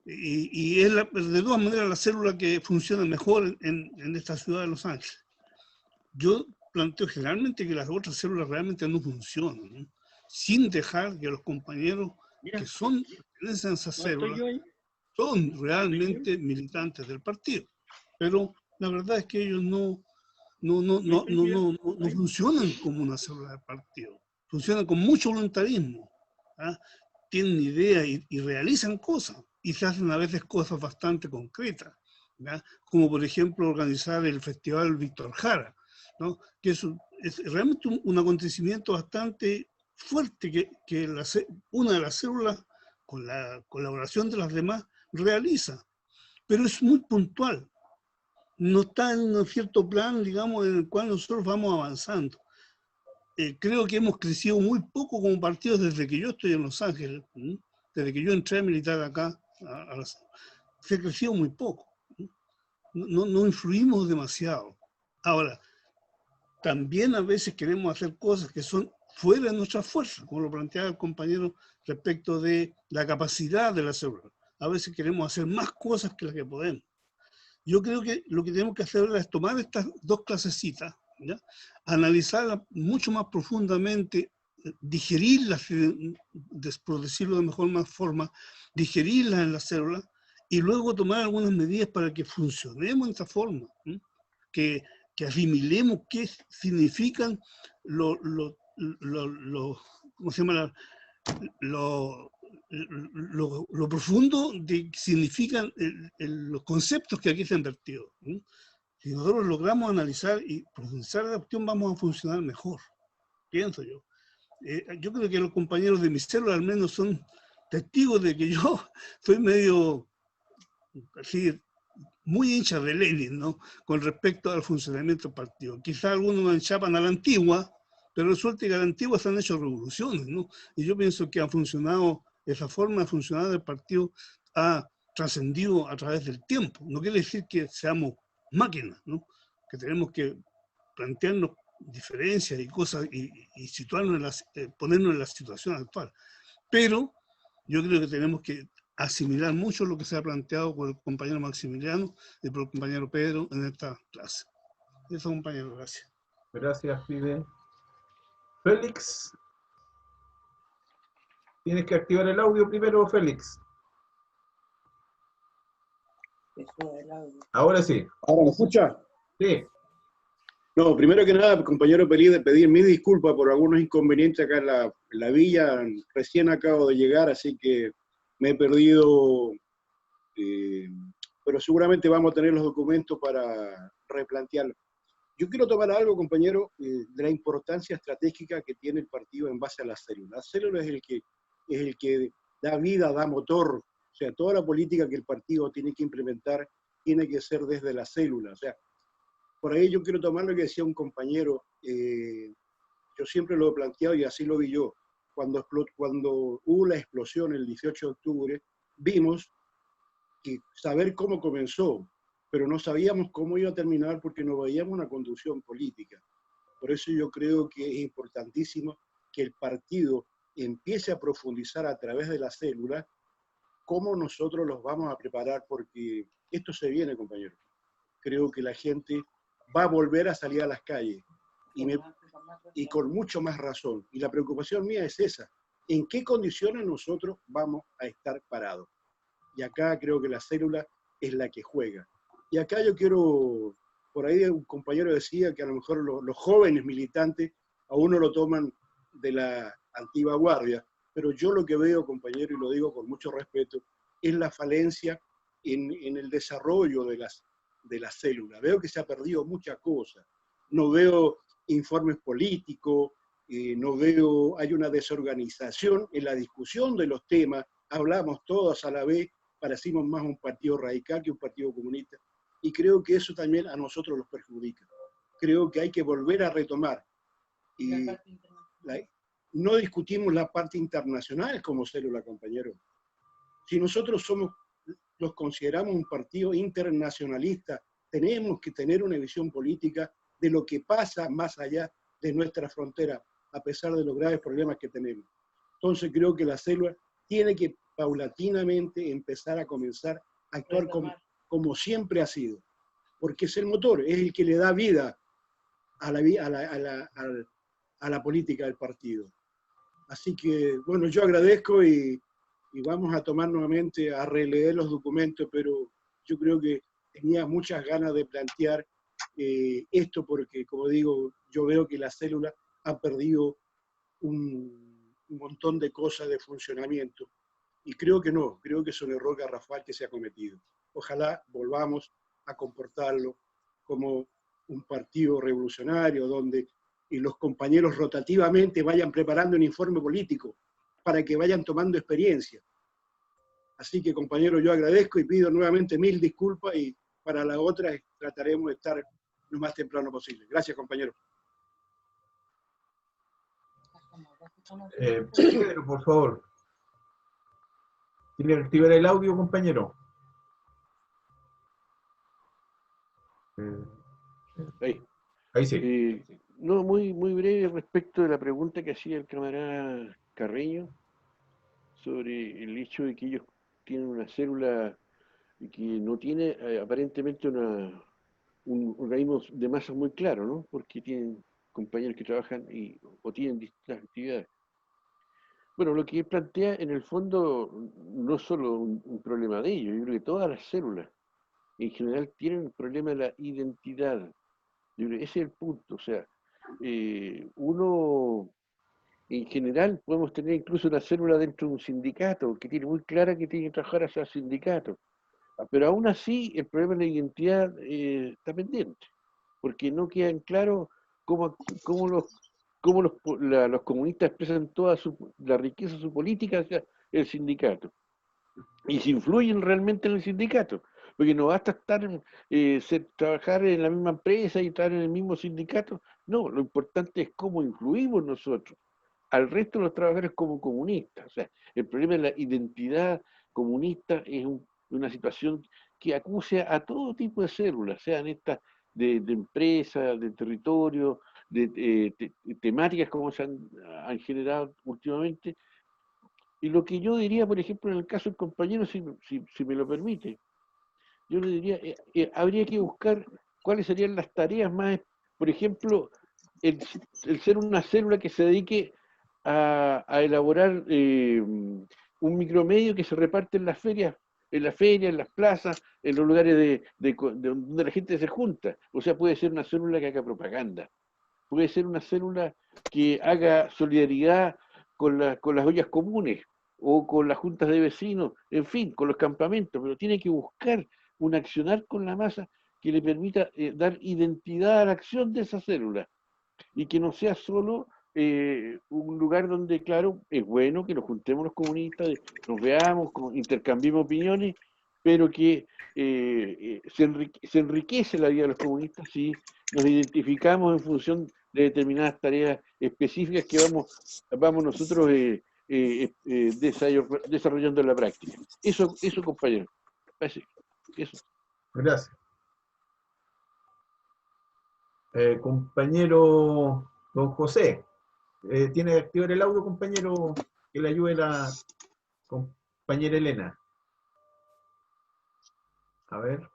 Y es de todas maneras la célula que funciona mejor en esta ciudad de Los Ángeles. Yo planteo generalmente que las otras células realmente no funcionan, ¿no?, sin dejar que los compañeros que son pertenecen a esa ¿No estoy célula yo ahí? son realmente militantes del partido, pero la verdad es que ellos no funcionan como una célula del partido, funcionan con mucho voluntarismo, ¿ah? Tienen ideas y realizan cosas, y se hacen a veces cosas bastante concretas, ¿ya? Como por ejemplo organizar el Festival Víctor Jara, ¿no? Que es realmente un acontecimiento bastante fuerte que una de las células, con la colaboración de las demás, realiza, pero es muy puntual, no está en un cierto plan, digamos, en el cual nosotros vamos avanzando. Creo que hemos crecido muy poco como partido desde que yo estoy en Los Ángeles, desde que yo entré a militar acá, se ha crecido muy poco, no influimos demasiado. Ahora, también a veces queremos hacer cosas que son fuera de nuestras fuerzas, como lo planteaba el compañero respecto de la capacidad de la célula. A veces queremos hacer más cosas que las que podemos. Yo creo que lo que tenemos que hacer ahora es tomar estas dos clasecitas, ¿ya? Analizarlas mucho más profundamente, digerirlas, por decirlo de mejor forma, digerirlas en la célula y luego tomar algunas medidas para que funcionemos de esta forma, que asimilemos qué significan ¿cómo se llama? Lo profundo de que significan los conceptos que aquí se han vertido. Si nosotros logramos analizar y profundizar la cuestión, vamos a funcionar mejor, pienso yo. Yo creo que los compañeros de mi célula al menos son testigos de que yo soy medio, así, muy hincha de Lenin, ¿no? Con respecto al funcionamiento del partido. Quizá algunos nos enchapan a la antigua, pero resulta que a la antigua se han hecho revoluciones, ¿no? Y yo pienso que ha funcionado, esa forma de funcionar del partido ha trascendido a través del tiempo. No quiere decir que seamos máquinas, ¿no? Que tenemos que plantearnos diferencias y cosas y situarnos ponernos en la situación actual. Pero yo creo que tenemos que asimilar mucho lo que se ha planteado por el compañero Maximiliano y por el compañero Pedro en esta clase. Eso, compañero, gracias. Gracias, Fide. Félix. Tienes que activar el audio primero, Félix. Ahora sí. ¿Ahora me escucha? Sí. No, primero que nada, compañero, pedir mis disculpas por algunos inconvenientes acá en la villa. Recién acabo de llegar, así que me he perdido, pero seguramente vamos a tener los documentos para replantearlo. Yo quiero tomar algo, compañero, de la importancia estratégica que tiene el partido en base a la célula. La célula es el que da vida, da motor. O sea, toda la política que el partido tiene que implementar tiene que ser desde la célula. O sea, por ahí yo quiero tomar lo que decía un compañero. Yo siempre lo he planteado y así lo vi yo. Cuando hubo la explosión el 18 de octubre, vimos que saber cómo comenzó, pero no sabíamos cómo iba a terminar porque no veíamos una conducción política. Por eso yo creo que es importantísimo que el partido empiece a profundizar a través de la célula cómo nosotros los vamos a preparar, porque esto se viene, compañeros. Creo que la gente va a volver a salir a las calles y con mucho más razón. Y la preocupación mía es esa. ¿En qué condiciones nosotros vamos a estar parados? Y acá creo que la célula es la que juega. Y acá yo quiero, por ahí un compañero decía que a lo mejor los jóvenes militantes a uno lo toman de la antigua guardia, pero yo lo que veo, compañero, y lo digo con mucho respeto, es la falencia en el desarrollo de la célula. Veo que se ha perdido muchas cosas. No veo informes políticos, hay una desorganización en la discusión de los temas, hablamos todos a la vez, parecimos más un partido radical que un partido comunista, y creo que eso también a nosotros los perjudica. Creo que hay que volver a retomar. Y no discutimos la parte internacional como célula, compañero. Si nosotros los consideramos un partido internacionalista, tenemos que tener una visión política de lo que pasa más allá de nuestra frontera, a pesar de los graves problemas que tenemos. Entonces creo que la célula tiene que paulatinamente empezar a comenzar a actuar como siempre ha sido, porque es el motor, es el que le da vida a la política del partido. Así que, bueno, yo agradezco y y vamos a tomar nuevamente a releer los documentos, pero yo creo que tenía muchas ganas de plantear esto porque, como digo, yo veo que la célula ha perdido un montón de cosas de funcionamiento y creo que no, creo que es un error garrafal que se ha cometido. Ojalá volvamos a comportarlo como un partido revolucionario donde los compañeros rotativamente vayan preparando un informe político para que vayan tomando experiencia. Así que, compañeros, yo agradezco y pido nuevamente 1000 disculpas y para la otra trataremos de estar lo más temprano posible. Gracias, compañeros. Pedro, por favor. ¿Tiene que activar el audio, compañero? Ahí sí. No, muy breve respecto de la pregunta que hacía el camarada Carreño sobre el hecho de que ellos tienen una célula que no tiene aparentemente un organismo de masa muy claro, ¿no? Porque tienen compañeros que trabajan o tienen distintas actividades. Bueno, lo que él plantea en el fondo no es solo un problema de ellos, yo creo que todas las células en general tienen el problema de la identidad. Yo creo que ese es el punto, o sea, uno en general podemos tener incluso una célula dentro de un sindicato que tiene muy clara que tiene que trabajar hacia el sindicato, pero aún así el problema de la identidad está pendiente, porque no quedan claros cómo los comunistas expresan toda la riqueza de su política hacia el sindicato, y si influyen realmente en el sindicato, porque no basta trabajar en la misma empresa y estar en el mismo sindicato, no, lo importante es cómo influimos nosotros al resto de los trabajadores como comunistas. O sea, el problema de la identidad comunista es una situación que acucia a todo tipo de células, sean estas de empresas, de territorio, de temáticas como se han generado últimamente. Y lo que yo diría, por ejemplo, en el caso del compañero, si me lo permite, yo le diría, habría que buscar cuáles serían las tareas más, por ejemplo, el ser una célula que se dedique a elaborar un micromedio que se reparte en las ferias, en las plazas, en los lugares donde la gente se junta. O sea, puede ser una célula que haga propaganda, puede ser una célula que haga solidaridad con las ollas comunes o con las juntas de vecinos, en fin, con los campamentos, pero tiene que buscar un accionar con la masa que le permita dar identidad a la acción de esa célula y que no sea solo un lugar donde, claro, es bueno que nos juntemos los comunistas, nos veamos, intercambiemos opiniones, pero que se enriquece la vida de los comunistas si nos identificamos en función de determinadas tareas específicas que vamos nosotros desarrollando en la práctica. Eso compañero. Eso. Gracias. Compañero don José, ¿tiene que activar el audio, compañero, que le ayude la compañera Elena? A ver.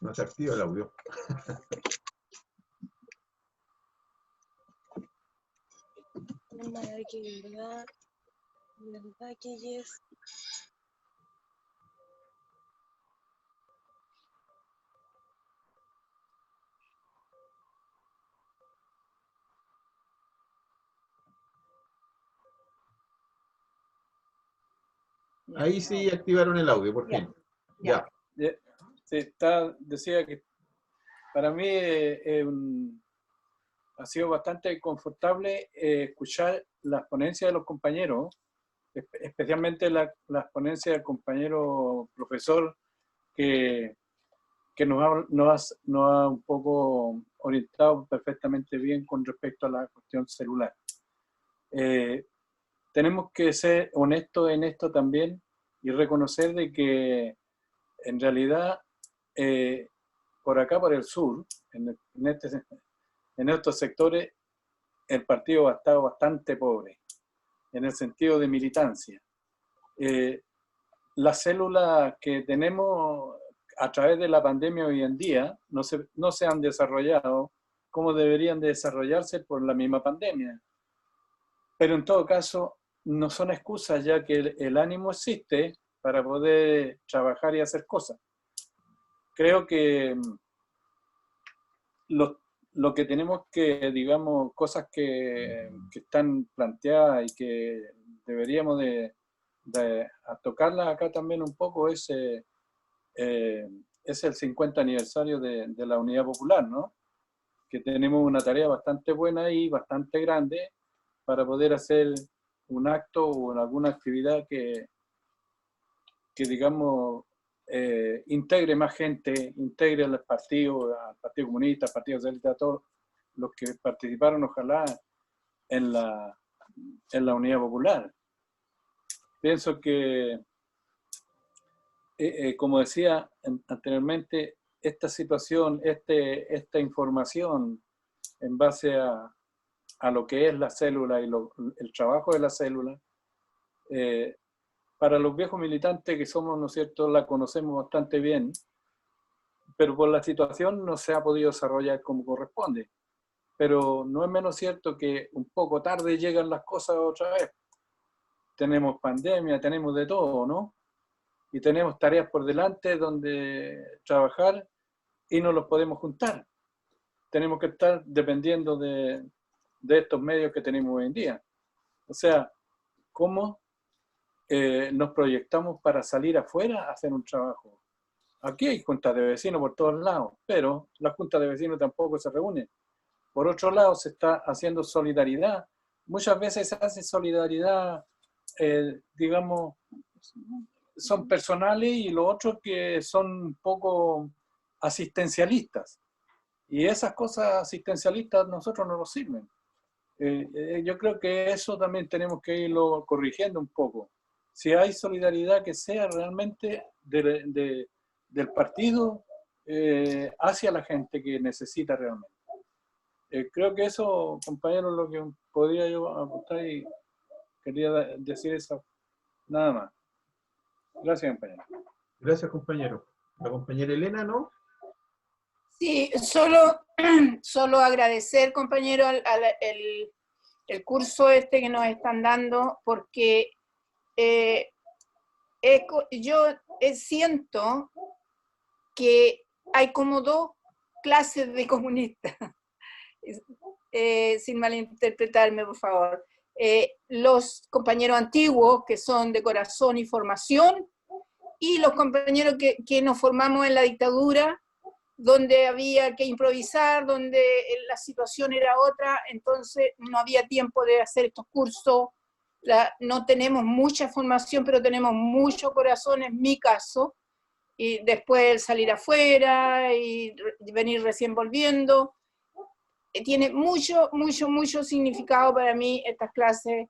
No se activa el audio. Ahí sí activaron el audio, por fin. Ya. Sí, decía que para mí ha sido bastante confortable escuchar las ponencias de los compañeros, especialmente las ponencias del compañero profesor que nos ha un poco orientado perfectamente bien con respecto a la cuestión celular. Tenemos que ser honestos en esto también y reconocer de que en realidad por acá, por el sur, en estos sectores, el partido ha estado bastante pobre, en el sentido de militancia. las células que tenemos a través de la pandemia hoy en día no se han desarrollado como deberían de desarrollarse por la misma pandemia. Pero en todo caso, no son excusas, ya que el ánimo existe para poder trabajar y hacer cosas. Creo que lo que tenemos que, digamos, cosas que están planteadas y que deberíamos de tocarlas acá también un poco es el 50 aniversario de la Unidad Popular, ¿no? Que tenemos una tarea bastante buena y bastante grande para poder hacer un acto o alguna actividad que digamos, integre más gente, integre al Partido Comunista, al Partido Socialista, a todos los que participaron, ojalá, en la Unidad Popular. Pienso que, como decía anteriormente, esta situación, esta información en base a lo que es la célula y el trabajo de la célula, para los viejos militantes que somos, ¿no es cierto?, la conocemos bastante bien, pero por la situación no se ha podido desarrollar como corresponde. Pero no es menos cierto que un poco tarde llegan las cosas otra vez. Tenemos pandemia, tenemos de todo, ¿no? Y tenemos tareas por delante donde trabajar y no los podemos juntar. Tenemos que estar dependiendo de estos medios que tenemos hoy en día. O sea, ¿cómo nos proyectamos para salir afuera a hacer un trabajo? Aquí hay juntas de vecinos por todos lados, pero las juntas de vecinos tampoco se reúnen. Por otro lado, se está haciendo solidaridad. Muchas veces se hace solidaridad, digamos, son personales, y los otros que son un poco asistencialistas. Y esas cosas asistencialistas a nosotros no nos sirven. Yo creo que eso también tenemos que irlo corrigiendo un poco. Si hay solidaridad, que sea realmente del partido hacia la gente que necesita realmente. Creo que eso, compañeros, es lo que podría yo apuntar, y quería decir eso, nada más. Gracias, compañero. Gracias, compañero. La compañera Elena, ¿no? Sí, solo agradecer, compañero, el curso este que nos están dando, porque yo siento que hay como dos clases de comunistas, sin malinterpretarme, por favor. Los compañeros antiguos, que son de corazón y formación, y los compañeros que nos formamos en la dictadura, donde había que improvisar, donde la situación era otra, entonces no había tiempo de hacer estos cursos. No tenemos mucha formación, pero tenemos mucho corazón, en mi caso, y después salir afuera y venir recién volviendo. Tiene mucho, mucho, mucho significado para mí estas clases.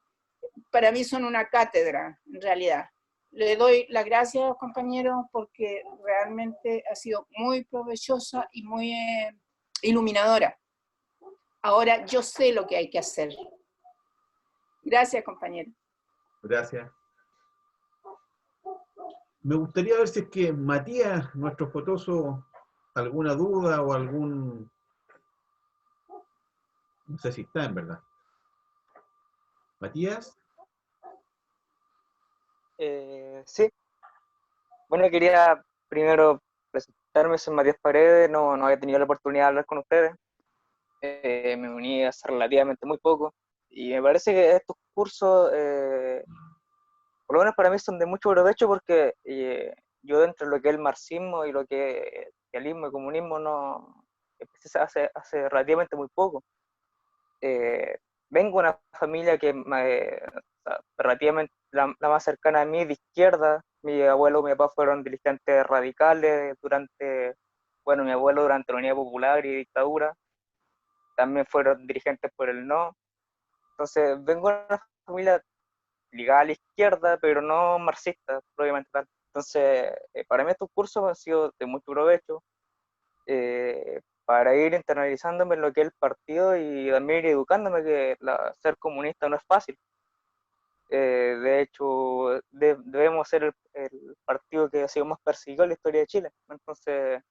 Para mí son una cátedra, en realidad. Le doy las gracias a los compañeros porque realmente ha sido muy provechosa y muy iluminadora. Ahora yo sé lo que hay que hacer. Gracias, compañero. Gracias. Me gustaría ver si es que Matías, nuestro fotógrafo, alguna duda o algún... No sé si está, en verdad. Matías. Sí. Bueno, quería primero presentarme, soy Matías Paredes, no había tenido la oportunidad de hablar con ustedes. Me uní hace relativamente muy poco, y me parece que estos cursos, por lo menos para mí, son de mucho provecho, porque yo, dentro de lo que es el marxismo y lo que es socialismo y comunismo, no empecé hace relativamente muy poco. Vengo de una familia que relativamente la más cercana a mí, de izquierda. Mi abuelo y mi papá fueron dirigentes radicales mi abuelo durante la Unidad Popular y dictadura, también fueron dirigentes por el no. Entonces vengo de una familia ligada a la izquierda, pero no marxista, propiamente tal. Entonces, para mí estos cursos han sido de mucho provecho, para ir internalizándome en lo que es el partido, y también ir educándome que ser comunista no es fácil. De hecho, debemos ser el partido que ha sido más perseguido en la historia de Chile. Entonces,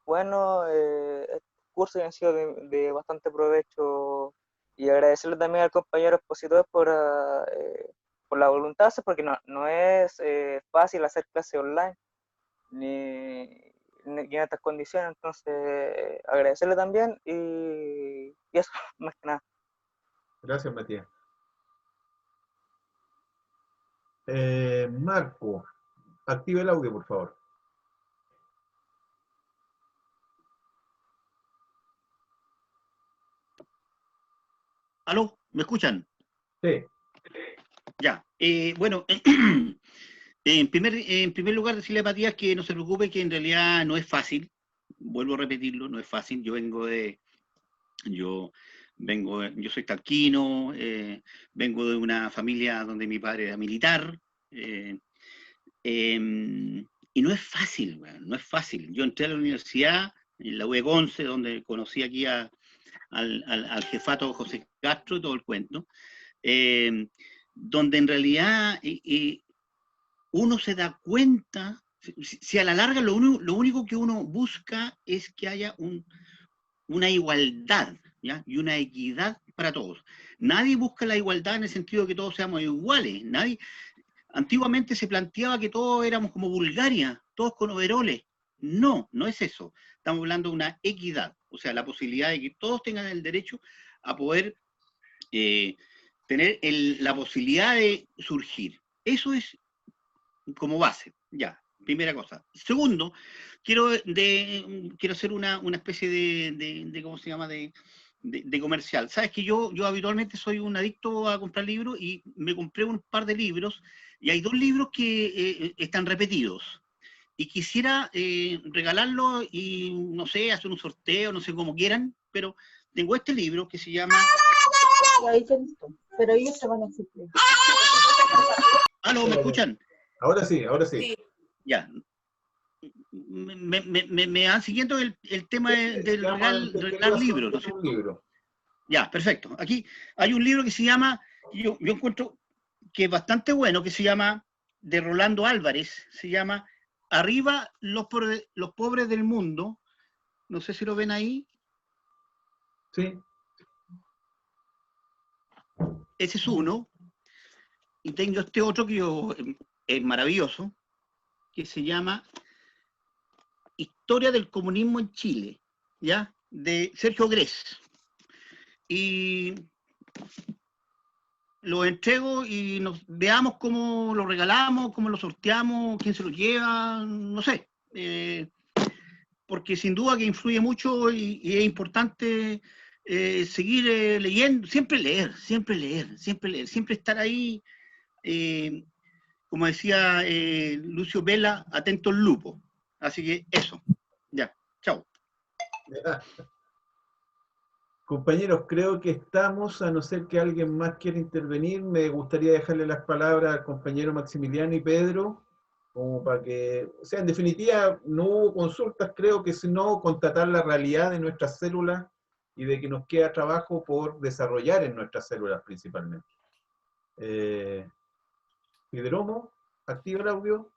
bueno, estos cursos han sido de bastante provecho, y agradecerle también al compañero expositor por la voluntad, porque no es fácil hacer clase online ni en estas condiciones. Entonces, agradecerle también y eso, más que nada. Gracias, Matías. Marco, activa el audio, por favor. ¿Aló? ¿Me escuchan? Sí. Ya. Bueno, en primer lugar, decirle a Matías que no se preocupe, que en realidad no es fácil. Vuelvo a repetirlo, no es fácil. Yo soy talquino, vengo de una familia donde mi padre era militar, y no es fácil, no es fácil. Yo entré a la universidad, en la UE11, donde conocí aquí al jefato José Castro y todo el cuento, donde en realidad uno se da cuenta, si a la larga lo único que uno busca es que haya una igualdad, ¿ya? Y una equidad para todos. Nadie busca la igualdad en el sentido de que todos seamos iguales. Antiguamente se planteaba que todos éramos como Bulgaria, todos con overoles. No, no es eso. Estamos hablando de una equidad, o sea, la posibilidad de que todos tengan el derecho a poder tener la posibilidad de surgir. Eso es como base, ya, primera cosa. Segundo, quiero hacer una especie de ¿cómo se llama?, de comercial. Sabes que yo habitualmente soy un adicto a comprar libros, y me compré un par de libros, y hay 2 libros que están repetidos. Y quisiera regalarlo y, no sé, hacer un sorteo, no sé cómo quieran, pero tengo este libro que se llama... Pero ellos se van a explicar. ¿Aló, me escuchan? Ahora sí, ahora sí. Ya. Me van siguiendo el tema del regalar libros, ¿no? Un libro. Ya, perfecto. Aquí hay un libro que se llama, yo encuentro que es bastante bueno, que se llama, de Rolando Álvarez, se llama Arriba los pobres del mundo. No sé si lo ven ahí. Sí. Ese es uno. Y tengo este otro que es maravilloso, que se llama Historia del comunismo en Chile, ¿ya? De Sergio Grés. Y lo entrego y veamos cómo lo regalamos, cómo lo sorteamos, quién se lo lleva, no sé. Porque sin duda que influye mucho y es importante seguir leyendo, siempre leer, siempre estar ahí, como decía Lucio Vela, atento al lupo. Así que eso, ya, chao. Compañeros, creo que estamos, a no ser que alguien más quiera intervenir, me gustaría dejarle las palabras al compañero Maximiliano y Pedro, como para que, o sea, en definitiva, no hubo consultas, creo que sino constatar la realidad de nuestras células y de que nos queda trabajo por desarrollar en nuestras células principalmente. Hidromo, activa el audio.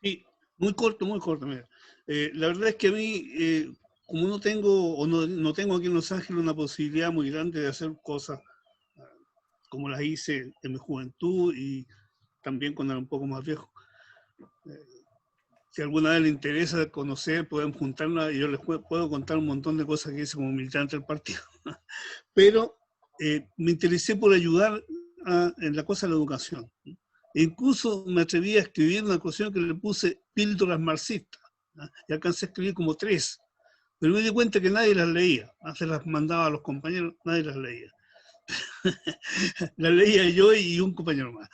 Sí, muy corto, mira. La verdad es que a mí, como no tengo aquí en Los Ángeles una posibilidad muy grande de hacer cosas como las hice en mi juventud y también cuando era un poco más viejo. Si alguna vez le interesa conocer, podemos juntarnos y yo les puedo contar un montón de cosas que hice como militante del partido. Pero me interesé por ayudar en la cosa de la educación. E incluso me atreví a escribir una cuestión que le puse píldoras marxistas, ¿no? Y alcancé a escribir como 3. Pero me di cuenta que nadie las leía. Se las mandaba a los compañeros, nadie las leía. Las leía yo y un compañero más.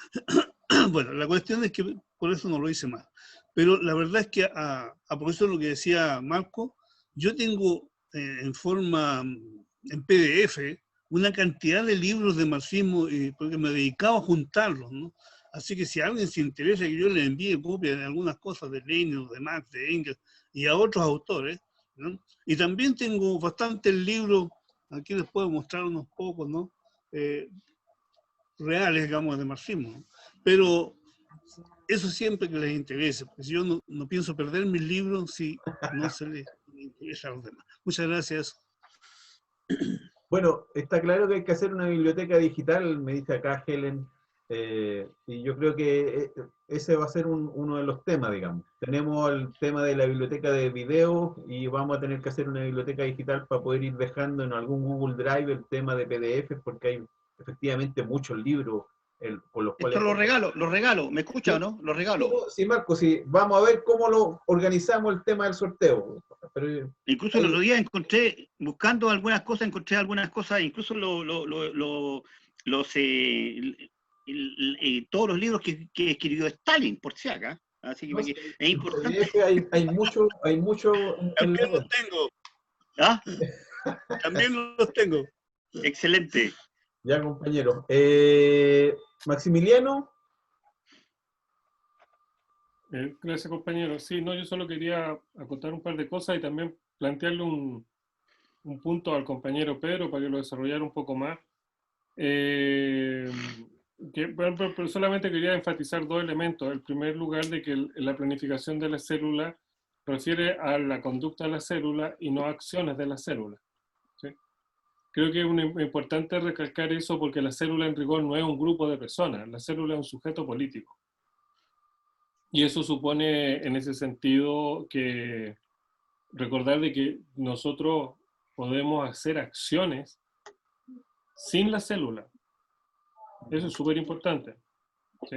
Bueno, la cuestión es que por eso no lo hice más. Pero la verdad es que, a propósito de lo que decía Marco, yo tengo en PDF, una cantidad de libros de marxismo, porque me dedicaba a juntarlos, ¿no? Así que si a alguien se interesa que yo le envíe copias de algunas cosas de Lenin, de Marx, de Engels y a otros autores, ¿no? Y también tengo bastantes libros, aquí les puedo mostrar unos pocos, ¿no? reales, digamos, de marxismo. Pero eso siempre que les interese, porque yo no pienso perder mis libros si no se les interesa a los demás. Muchas gracias. Bueno, está claro que hay que hacer una biblioteca digital, me dice acá Helen, y yo creo que ese va a ser uno de los temas, digamos. Tenemos el tema de la biblioteca de videos y vamos a tener que hacer una biblioteca digital para poder ir dejando en algún Google Drive el tema de PDF, porque hay efectivamente muchos libros con los cuales... Esto lo regalo, ¿me escucha o no? Lo regalo. Sí, Marco, sí, vamos a ver cómo lo organizamos el tema del sorteo. Pero, incluso el otro día encontré, buscando algunas cosas, incluso todos los libros que escribió Stalin, por si acá. Así que es importante. Hay mucho. También los tengo. ¿Ah? También los tengo. Excelente. Ya, compañero. Maximiliano. Gracias, compañero. Sí, no, yo solo quería acotar un par de cosas y también plantearle un punto al compañero Pedro para que lo desarrollara un poco más. Pero solamente quería enfatizar dos elementos. En primer lugar, de que la planificación de la célula refiere a la conducta de la célula y no a acciones de la célula. ¿Sí? Creo que es importante recalcar eso porque la célula en rigor no es un grupo de personas, la célula es un sujeto político. Y eso supone en ese sentido que recordar de que nosotros podemos hacer acciones sin la célula. Eso es súper importante. ¿Sí?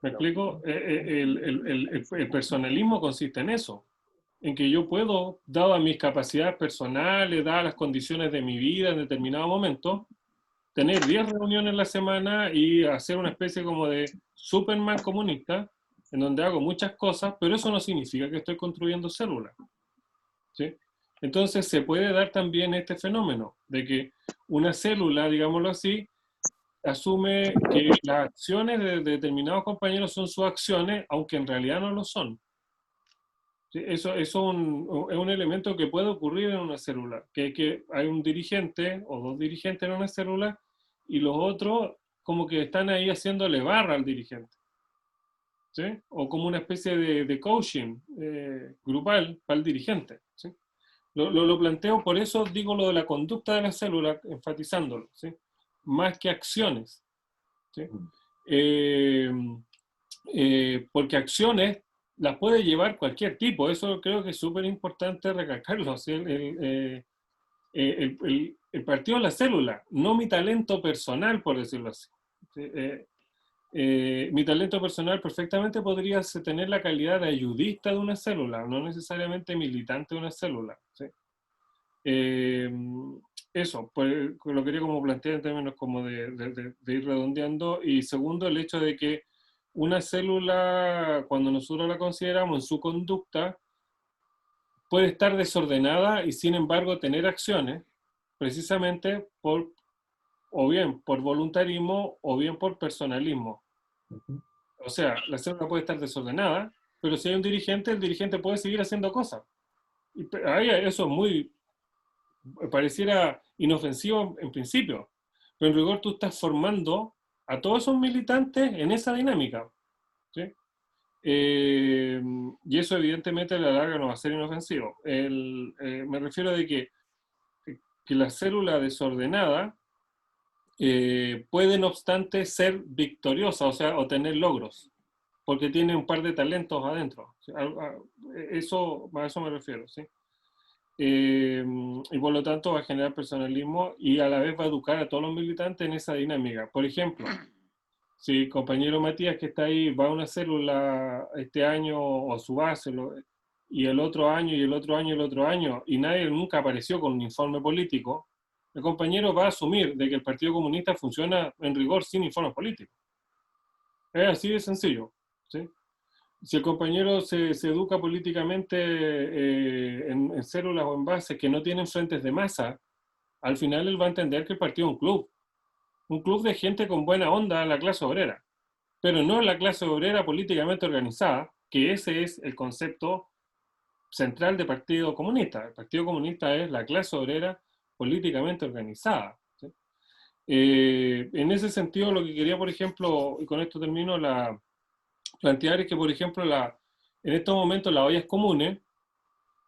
¿Me explico? El personalismo consiste en eso, en que yo puedo, dadas mis capacidades personales, dadas las condiciones de mi vida en determinado momento, tener 10 reuniones en la semana y hacer una especie como de Superman comunista, en donde hago muchas cosas, pero eso no significa que estoy construyendo células. ¿Sí? Entonces se puede dar también este fenómeno, de que una célula, digámoslo así, asume que las acciones de determinados compañeros son sus acciones, aunque en realidad no lo son. ¿Sí? Eso es un elemento que puede ocurrir en una célula, que hay un dirigente o dos dirigentes en una célula y los otros como que están ahí haciéndole barra al dirigente. ¿Sí? O como una especie de coaching grupal para el dirigente. ¿Sí? Lo planteo, por eso digo lo de la conducta de la célula, enfatizándolo, ¿sí? Más que acciones. ¿Sí? Porque acciones las puede llevar cualquier tipo, eso creo que es súper importante recalcarlo. ¿Sí? El partido es la célula, no mi talento personal, por decirlo así. ¿Sí? Mi talento personal perfectamente podría tener la calidad de ayudista de una célula, no necesariamente militante de una célula. ¿Sí? Eso, pues, lo quería como plantear en términos como de ir redondeando. Y segundo, el hecho de que una célula, cuando nosotros la consideramos en su conducta, puede estar desordenada y sin embargo tener acciones, precisamente o bien por voluntarismo o bien por personalismo. O sea, la célula puede estar desordenada, pero si hay un dirigente, el dirigente puede seguir haciendo cosas. Y ahí eso es muy, pareciera inofensivo en principio, pero en rigor tú estás formando a todos esos militantes en esa dinámica. ¿Sí? Y eso evidentemente a la larga no va a ser inofensivo. Me refiero de que la célula desordenada puede no obstante ser victoriosa, o sea, o tener logros, porque tiene un par de talentos adentro. A eso me refiero, ¿sí? Y por lo tanto va a generar personalismo y a la vez va a educar a todos los militantes en esa dinámica. Por ejemplo, si el compañero Matías que está ahí va a una célula este año o a su base, y el otro año, y el otro año, y el otro año, y nadie nunca apareció con un informe político, el compañero va a asumir de que el Partido Comunista funciona en rigor sin informes políticos. Es así de sencillo. ¿Sí? Si el compañero se educa políticamente en células o en bases que no tienen frentes de masa, al final él va a entender que el partido es un club de gente con buena onda, la clase obrera, pero no la clase obrera políticamente organizada, que ese es el concepto central del Partido Comunista. El Partido Comunista es la clase obrera políticamente organizada. ¿Sí? En ese sentido, lo que quería, por ejemplo, y con esto termino, plantear es que, por ejemplo, en estos momentos las ollas comunes,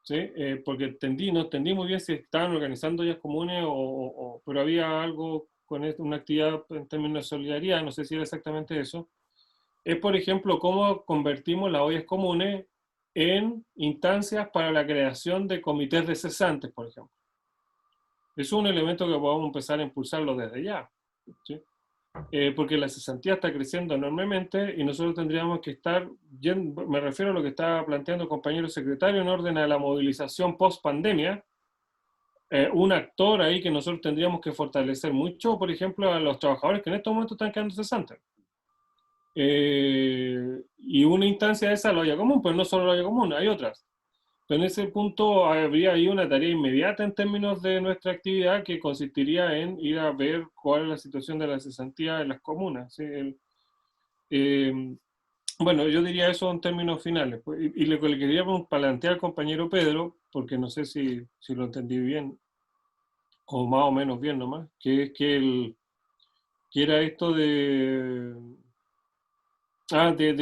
¿sí? Porque no entendí muy bien si estaban organizando ollas comunes pero había algo con una actividad en términos de solidaridad, no sé si era exactamente eso, es, por ejemplo, cómo convertimos las ollas comunes en instancias para la creación de comités de cesantes, por ejemplo. Es un elemento que podemos empezar a impulsarlo desde ya, ¿sí? Porque la cesantía está creciendo enormemente y nosotros tendríamos que estar, me refiero a lo que estaba planteando el compañero secretario en orden a la movilización post-pandemia, un actor ahí que nosotros tendríamos que fortalecer mucho, por ejemplo, a los trabajadores que en estos momentos están quedando cesantes. Y una instancia de esa la olla común, pero no solo la olla común, hay otras. Pero en ese punto habría ahí una tarea inmediata en términos de nuestra actividad que consistiría en ir a ver cuál es la situación de la cesantía en las comunas, ¿sí? Bueno, yo diría eso en términos finales. Pues, y lo que le quería plantear al compañero Pedro, porque no sé si lo entendí bien, o más o menos bien nomás, que es que era esto de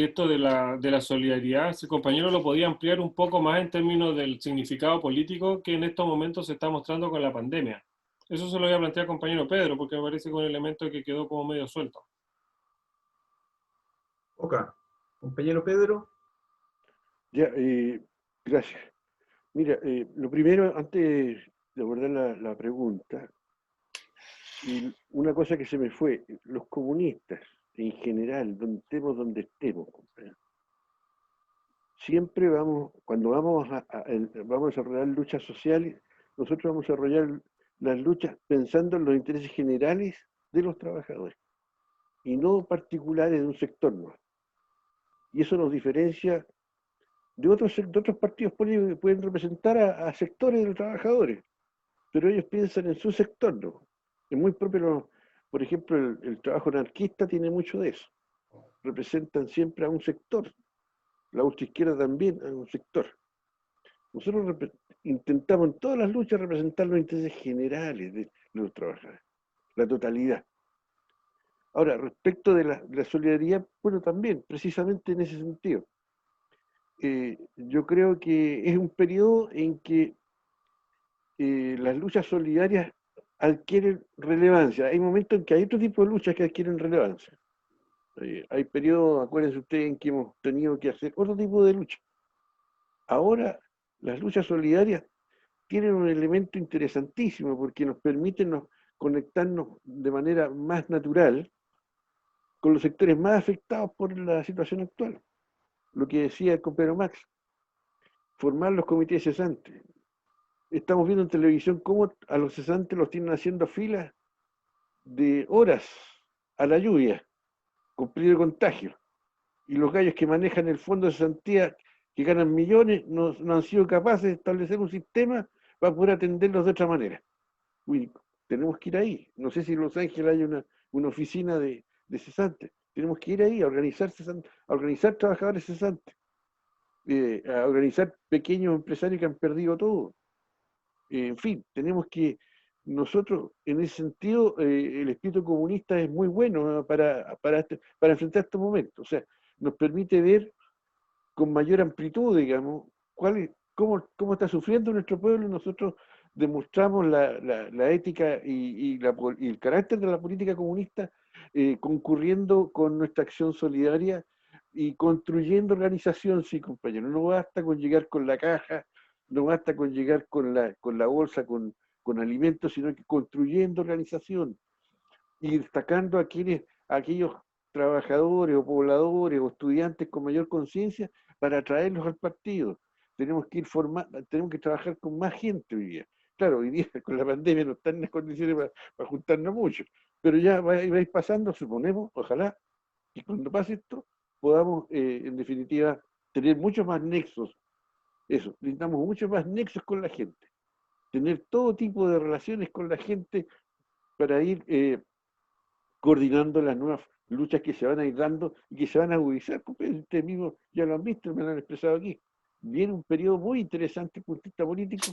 esto de la solidaridad. Si el compañero lo podía ampliar un poco más en términos del significado político que en estos momentos se está mostrando con la pandemia. Eso se lo voy a plantear al compañero Pedro, porque me parece que es un elemento que quedó como medio suelto. Ok. Compañero Pedro. Ya, gracias. Mira, lo primero, antes de abordar la pregunta, una cosa que se me fue, los comunistas en general, donde estemos, compañero, siempre cuando vamos a desarrollar luchas sociales, nosotros vamos a desarrollar las luchas pensando en los intereses generales de los trabajadores y no particulares de un sector, ¿no? Y eso nos diferencia de otros partidos políticos que pueden representar a sectores de los trabajadores, pero ellos piensan en su sector, ¿no? Es muy propio, por ejemplo, el trabajo anarquista tiene mucho de eso. Representan siempre a un sector. La ultraizquierda también a un sector. Nosotros intentamos en todas las luchas representar los intereses generales de los trabajadores, la totalidad. Ahora, respecto de la solidaridad, bueno, también, precisamente en ese sentido. Yo creo que es un periodo en que las luchas solidarias adquieren relevancia. Hay momentos en que hay otro tipo de luchas que adquieren relevancia. Hay periodos, acuérdense ustedes, en que hemos tenido que hacer otro tipo de lucha. Ahora, las luchas solidarias tienen un elemento interesantísimo porque nos permiten conectarnos de manera más natural con los sectores más afectados por la situación actual. Lo que decía el compañero Max, formar los comités cesantes. Estamos viendo en televisión cómo a los cesantes los tienen haciendo filas de horas a la lluvia, con peligro de contagio. Y los gallos que manejan el fondo de cesantía, que ganan millones, no han sido capaces de establecer un sistema para poder atenderlos de otra manera. Uy, tenemos que ir ahí. No sé si en Los Ángeles hay una oficina de cesantes. Tenemos que ir ahí a organizar cesantes, a organizar trabajadores cesantes, a organizar pequeños empresarios que han perdido todo. En fin, tenemos que nosotros, en ese sentido, el espíritu comunista es muy bueno para enfrentar estos momentos. O sea, nos permite ver con mayor amplitud, digamos, cómo está sufriendo nuestro pueblo, y nosotros demostramos la ética y el carácter de la política comunista, concurriendo con nuestra acción solidaria y construyendo organización, sí, compañero. No basta con llegar con la caja, no basta con llegar con la bolsa, con alimentos, sino que construyendo organización y destacando a aquellos trabajadores o pobladores o estudiantes con mayor conciencia para atraerlos al partido. Tenemos que tenemos que trabajar con más gente hoy día. Claro, hoy día con la pandemia no están en las condiciones para juntarnos mucho, pero ya va a ir pasando, suponemos, ojalá, y cuando pase esto, podamos, en definitiva, tener muchos más nexos. Eso, necesitamos muchos más nexos con la gente. Tener todo tipo de relaciones con la gente para ir coordinando las nuevas luchas que se van a ir dando y que se van a agudizar. Ustedes mismos ya lo han visto, me lo han expresado aquí. Viene un periodo muy interesante, punto de vista político,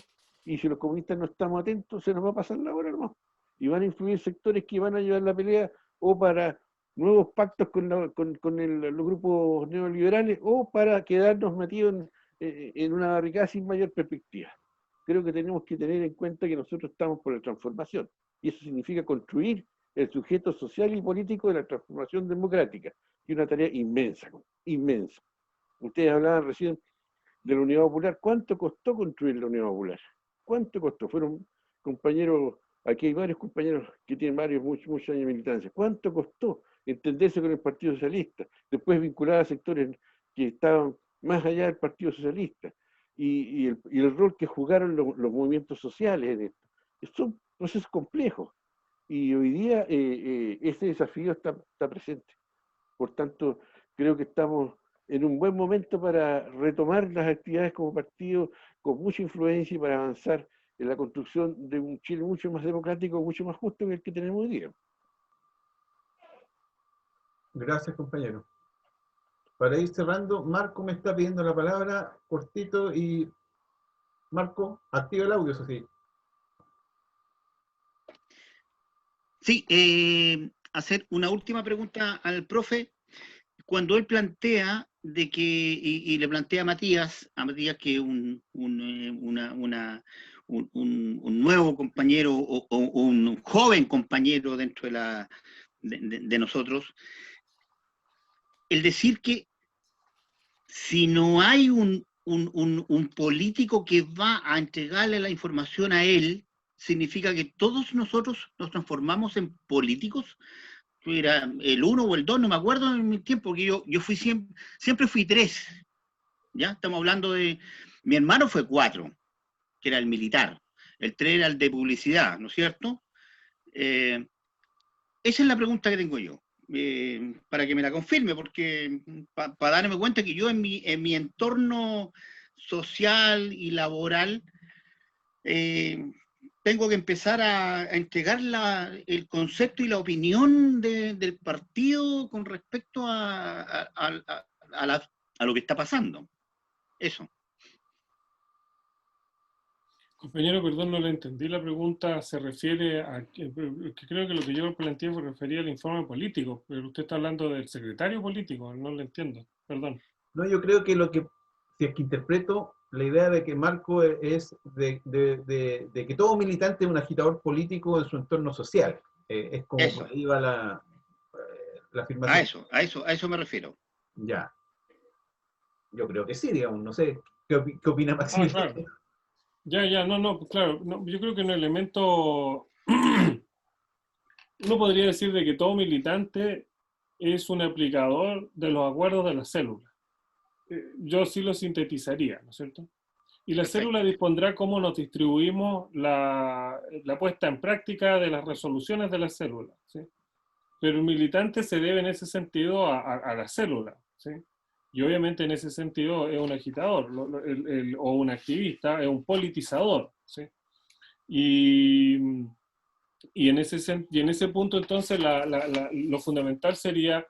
y si los comunistas no estamos atentos, se nos va a pasar la hora, ¿no? y van a influir sectores que van a llevar la pelea o para nuevos pactos con los grupos neoliberales o para quedarnos metidos en una barricada sin mayor perspectiva. Creo que tenemos que tener en cuenta que nosotros estamos por la transformación, y eso significa construir el sujeto social y político de la transformación democrática, y una tarea inmensa, inmensa. Ustedes hablaban recién de la Unidad Popular. ¿Cuánto costó construir la Unidad Popular? ¿Cuánto costó? Fueron compañeros, aquí hay varios compañeros que tienen muchos años de militancia. ¿Cuánto costó entenderse con el Partido Socialista? Después vincular a sectores que estaban más allá del Partido Socialista. Y el rol que jugaron los movimientos sociales en esto. Son procesos complejos. Y hoy día ese desafío está presente. Por tanto, creo que estamos en un buen momento para retomar las actividades como partido con mucha influencia y para avanzar en la construcción de un Chile mucho más democrático, mucho más justo que el que tenemos hoy día. Gracias, compañero. Para ir cerrando, Marco me está pidiendo la palabra, cortito, y Marco, activa el audio, eso sí. Sí, hacer una última pregunta al profe. Cuando él plantea de que, y le plantea a Matías que un nuevo compañero o un joven compañero dentro de nosotros, el decir que si no hay un político que va a entregarle la información a él, significa que todos nosotros nos transformamos en políticos. Era el 1 o el 2, no me acuerdo en mi tiempo, porque yo fui siempre fui 3. ¿Ya? Estamos hablando de... Mi hermano fue 4, que era el militar. El 3 era el de publicidad, ¿no es cierto? Esa es la pregunta que tengo yo. Para que me la confirme, porque para darme cuenta que yo en mi entorno social y laboral tengo que empezar a entregar el concepto y la opinión del partido con respecto a lo que está pasando. Eso. Compañero, perdón, no le entendí la pregunta. Se refiere a que creo que lo que yo planteé se refería al informe político, pero usted está hablando del secretario político, no le entiendo, perdón. No, yo creo que si es que interpreto la idea de que Marco es de que todo militante es un agitador político en su entorno social. Es como eso. por ahí va la afirmación. A eso me refiero. Ya. Yo creo que sí, digamos, no sé. ¿Qué opina Maximiliano? Claro. Ya, no, claro. No, yo creo que un elemento... Uno podría decir de que todo militante es un aplicador de los acuerdos de la célula. Yo sí lo sintetizaría, ¿no es cierto? Y la célula dispondrá cómo nos distribuimos la puesta en práctica de las resoluciones de la célula, ¿sí? Pero el militante se debe en ese sentido a la célula, ¿sí? Y obviamente en ese sentido es un agitador, o un activista, es un politizador, ¿sí? Y en ese punto entonces lo fundamental sería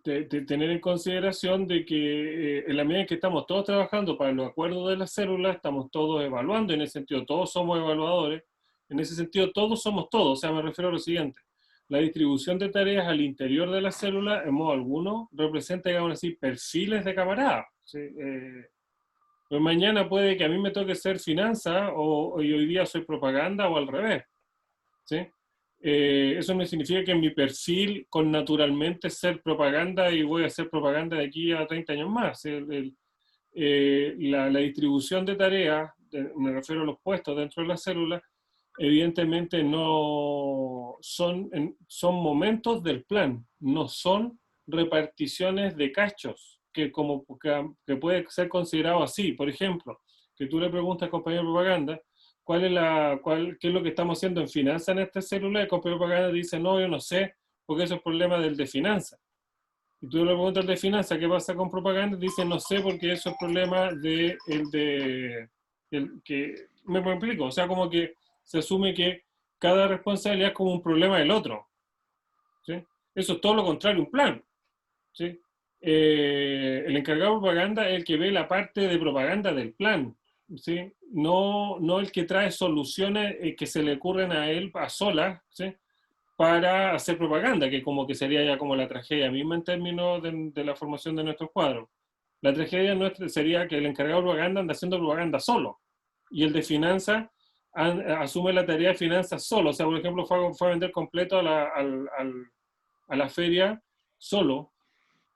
tener en consideración de que en la medida en que estamos todos trabajando para los acuerdos de la célula, estamos todos evaluando, en ese sentido todos somos evaluadores, en ese sentido todos somos todos, o sea, me refiero a lo siguiente: la distribución de tareas al interior de la célula, en modo alguno, representa, digamos así, perfiles de camaradas, ¿sí? Pues mañana puede que a mí me toque ser finanza y hoy día soy propaganda o al revés, ¿sí? Eso no significa que mi perfil con naturalmente ser propaganda y voy a hacer propaganda de aquí a 30 años más. La distribución de tareas, me refiero a los puestos dentro de la célula, evidentemente no son momentos del plan, no son reparticiones de cachos, que puede ser considerado así. Por ejemplo, que tú le preguntas, compañero de propaganda, ¿qué es lo que estamos haciendo en finanzas en esta célula? El compañero de propaganda dice, no, yo no sé, porque eso es problema del de finanzas. Y tú le preguntas al de finanzas, ¿qué pasa con propaganda? Dice, no sé, porque eso es problema me explico, o sea, como que se asume que cada responsabilidad es como un problema del otro, ¿sí? Eso es todo lo contrario, un plan, ¿sí? El encargado de propaganda es el que ve la parte de propaganda del plan, ¿sí? No el que trae soluciones que se le ocurren a él a solas, ¿sí? Para hacer propaganda, que como que sería ya como la tragedia misma en términos de la formación de nuestros cuadros. La tragedia nuestra sería que el encargado de propaganda anda haciendo propaganda solo, y el de finanzas asume la tarea de finanzas solo. O sea, por ejemplo, fue a vender completo a la feria solo,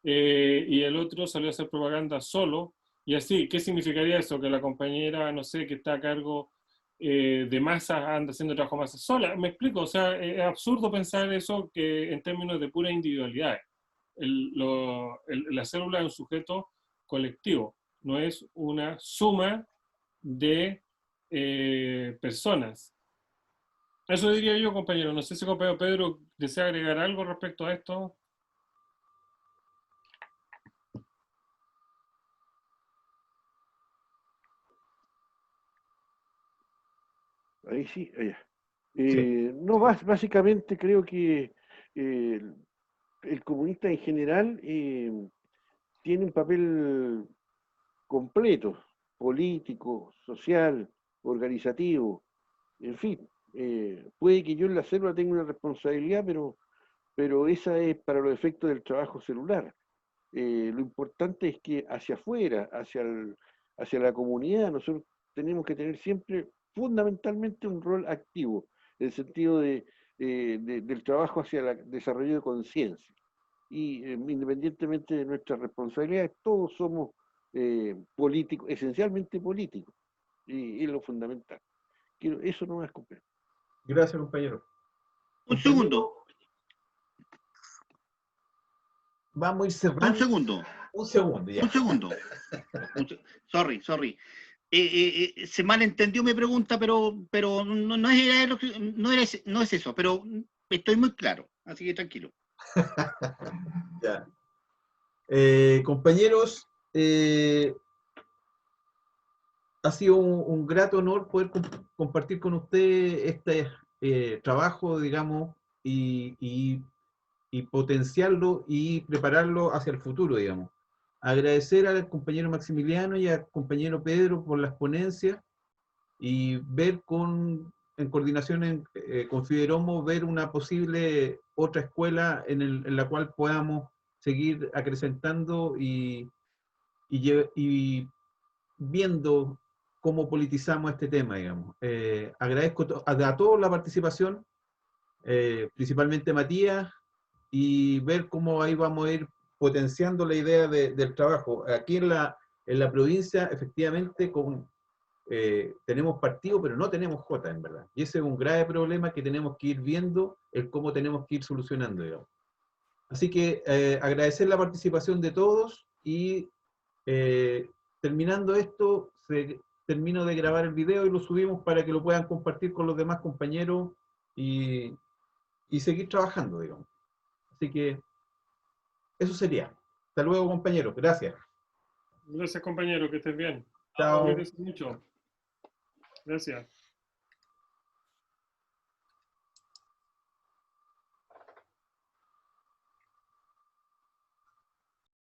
y el otro salió a hacer propaganda solo, y así. ¿Qué significaría eso? Que la compañera, no sé, que está a cargo de masas anda haciendo trabajo masas sola. Me explico, o sea, es absurdo pensar eso que en términos de pura individualidad. La célula es un sujeto colectivo, no es una suma de personas. Eso diría yo, compañero. No sé si compañero Pedro desea agregar algo respecto a esto. Ahí sí, allá. Sí. No, básicamente creo que el comunista en general tiene un papel completo, político, social, organizativo, en fin. Puede que yo en la célula tenga una responsabilidad, pero esa es para los efectos del trabajo celular. Lo importante es que hacia afuera, hacia la comunidad, nosotros tenemos que tener siempre fundamentalmente un rol activo, en el sentido del trabajo hacia el desarrollo de conciencia. Y independientemente de nuestras responsabilidades, todos somos políticos, esencialmente políticos, y es lo fundamental. Eso no es complejo. Gracias, compañero. Un segundo. Vamos a ir cerrando. Un segundo. Un segundo, ya. Un segundo. Sorry. Se malentendió mi pregunta, pero no es eso, pero estoy muy claro, así que tranquilo. Ya. Compañeros, ha sido un grato honor poder compartir con usted este trabajo, digamos, y potenciarlo y prepararlo hacia el futuro, digamos. Agradecer al compañero Maximiliano y al compañero Pedro por las ponencias y ver en coordinación con Fideromo, ver una posible otra escuela en la cual podamos seguir acrecentando y viendo cómo politizamos este tema, digamos. Agradezco a todos la participación, principalmente Matías, y ver cómo ahí vamos a ir potenciando la idea del trabajo. Aquí en la provincia, efectivamente, tenemos partido, pero no tenemos J, en verdad. Y ese es un grave problema que tenemos que ir viendo, el cómo tenemos que ir solucionando, digamos. Así que agradecer la participación de todos y terminando esto, termino de grabar el video y lo subimos para que lo puedan compartir con los demás compañeros y seguir trabajando, digamos. Así que eso sería. Hasta luego, compañeros. Gracias. Gracias, compañero. Que estés bien. Chao. Cuídense mucho. Gracias.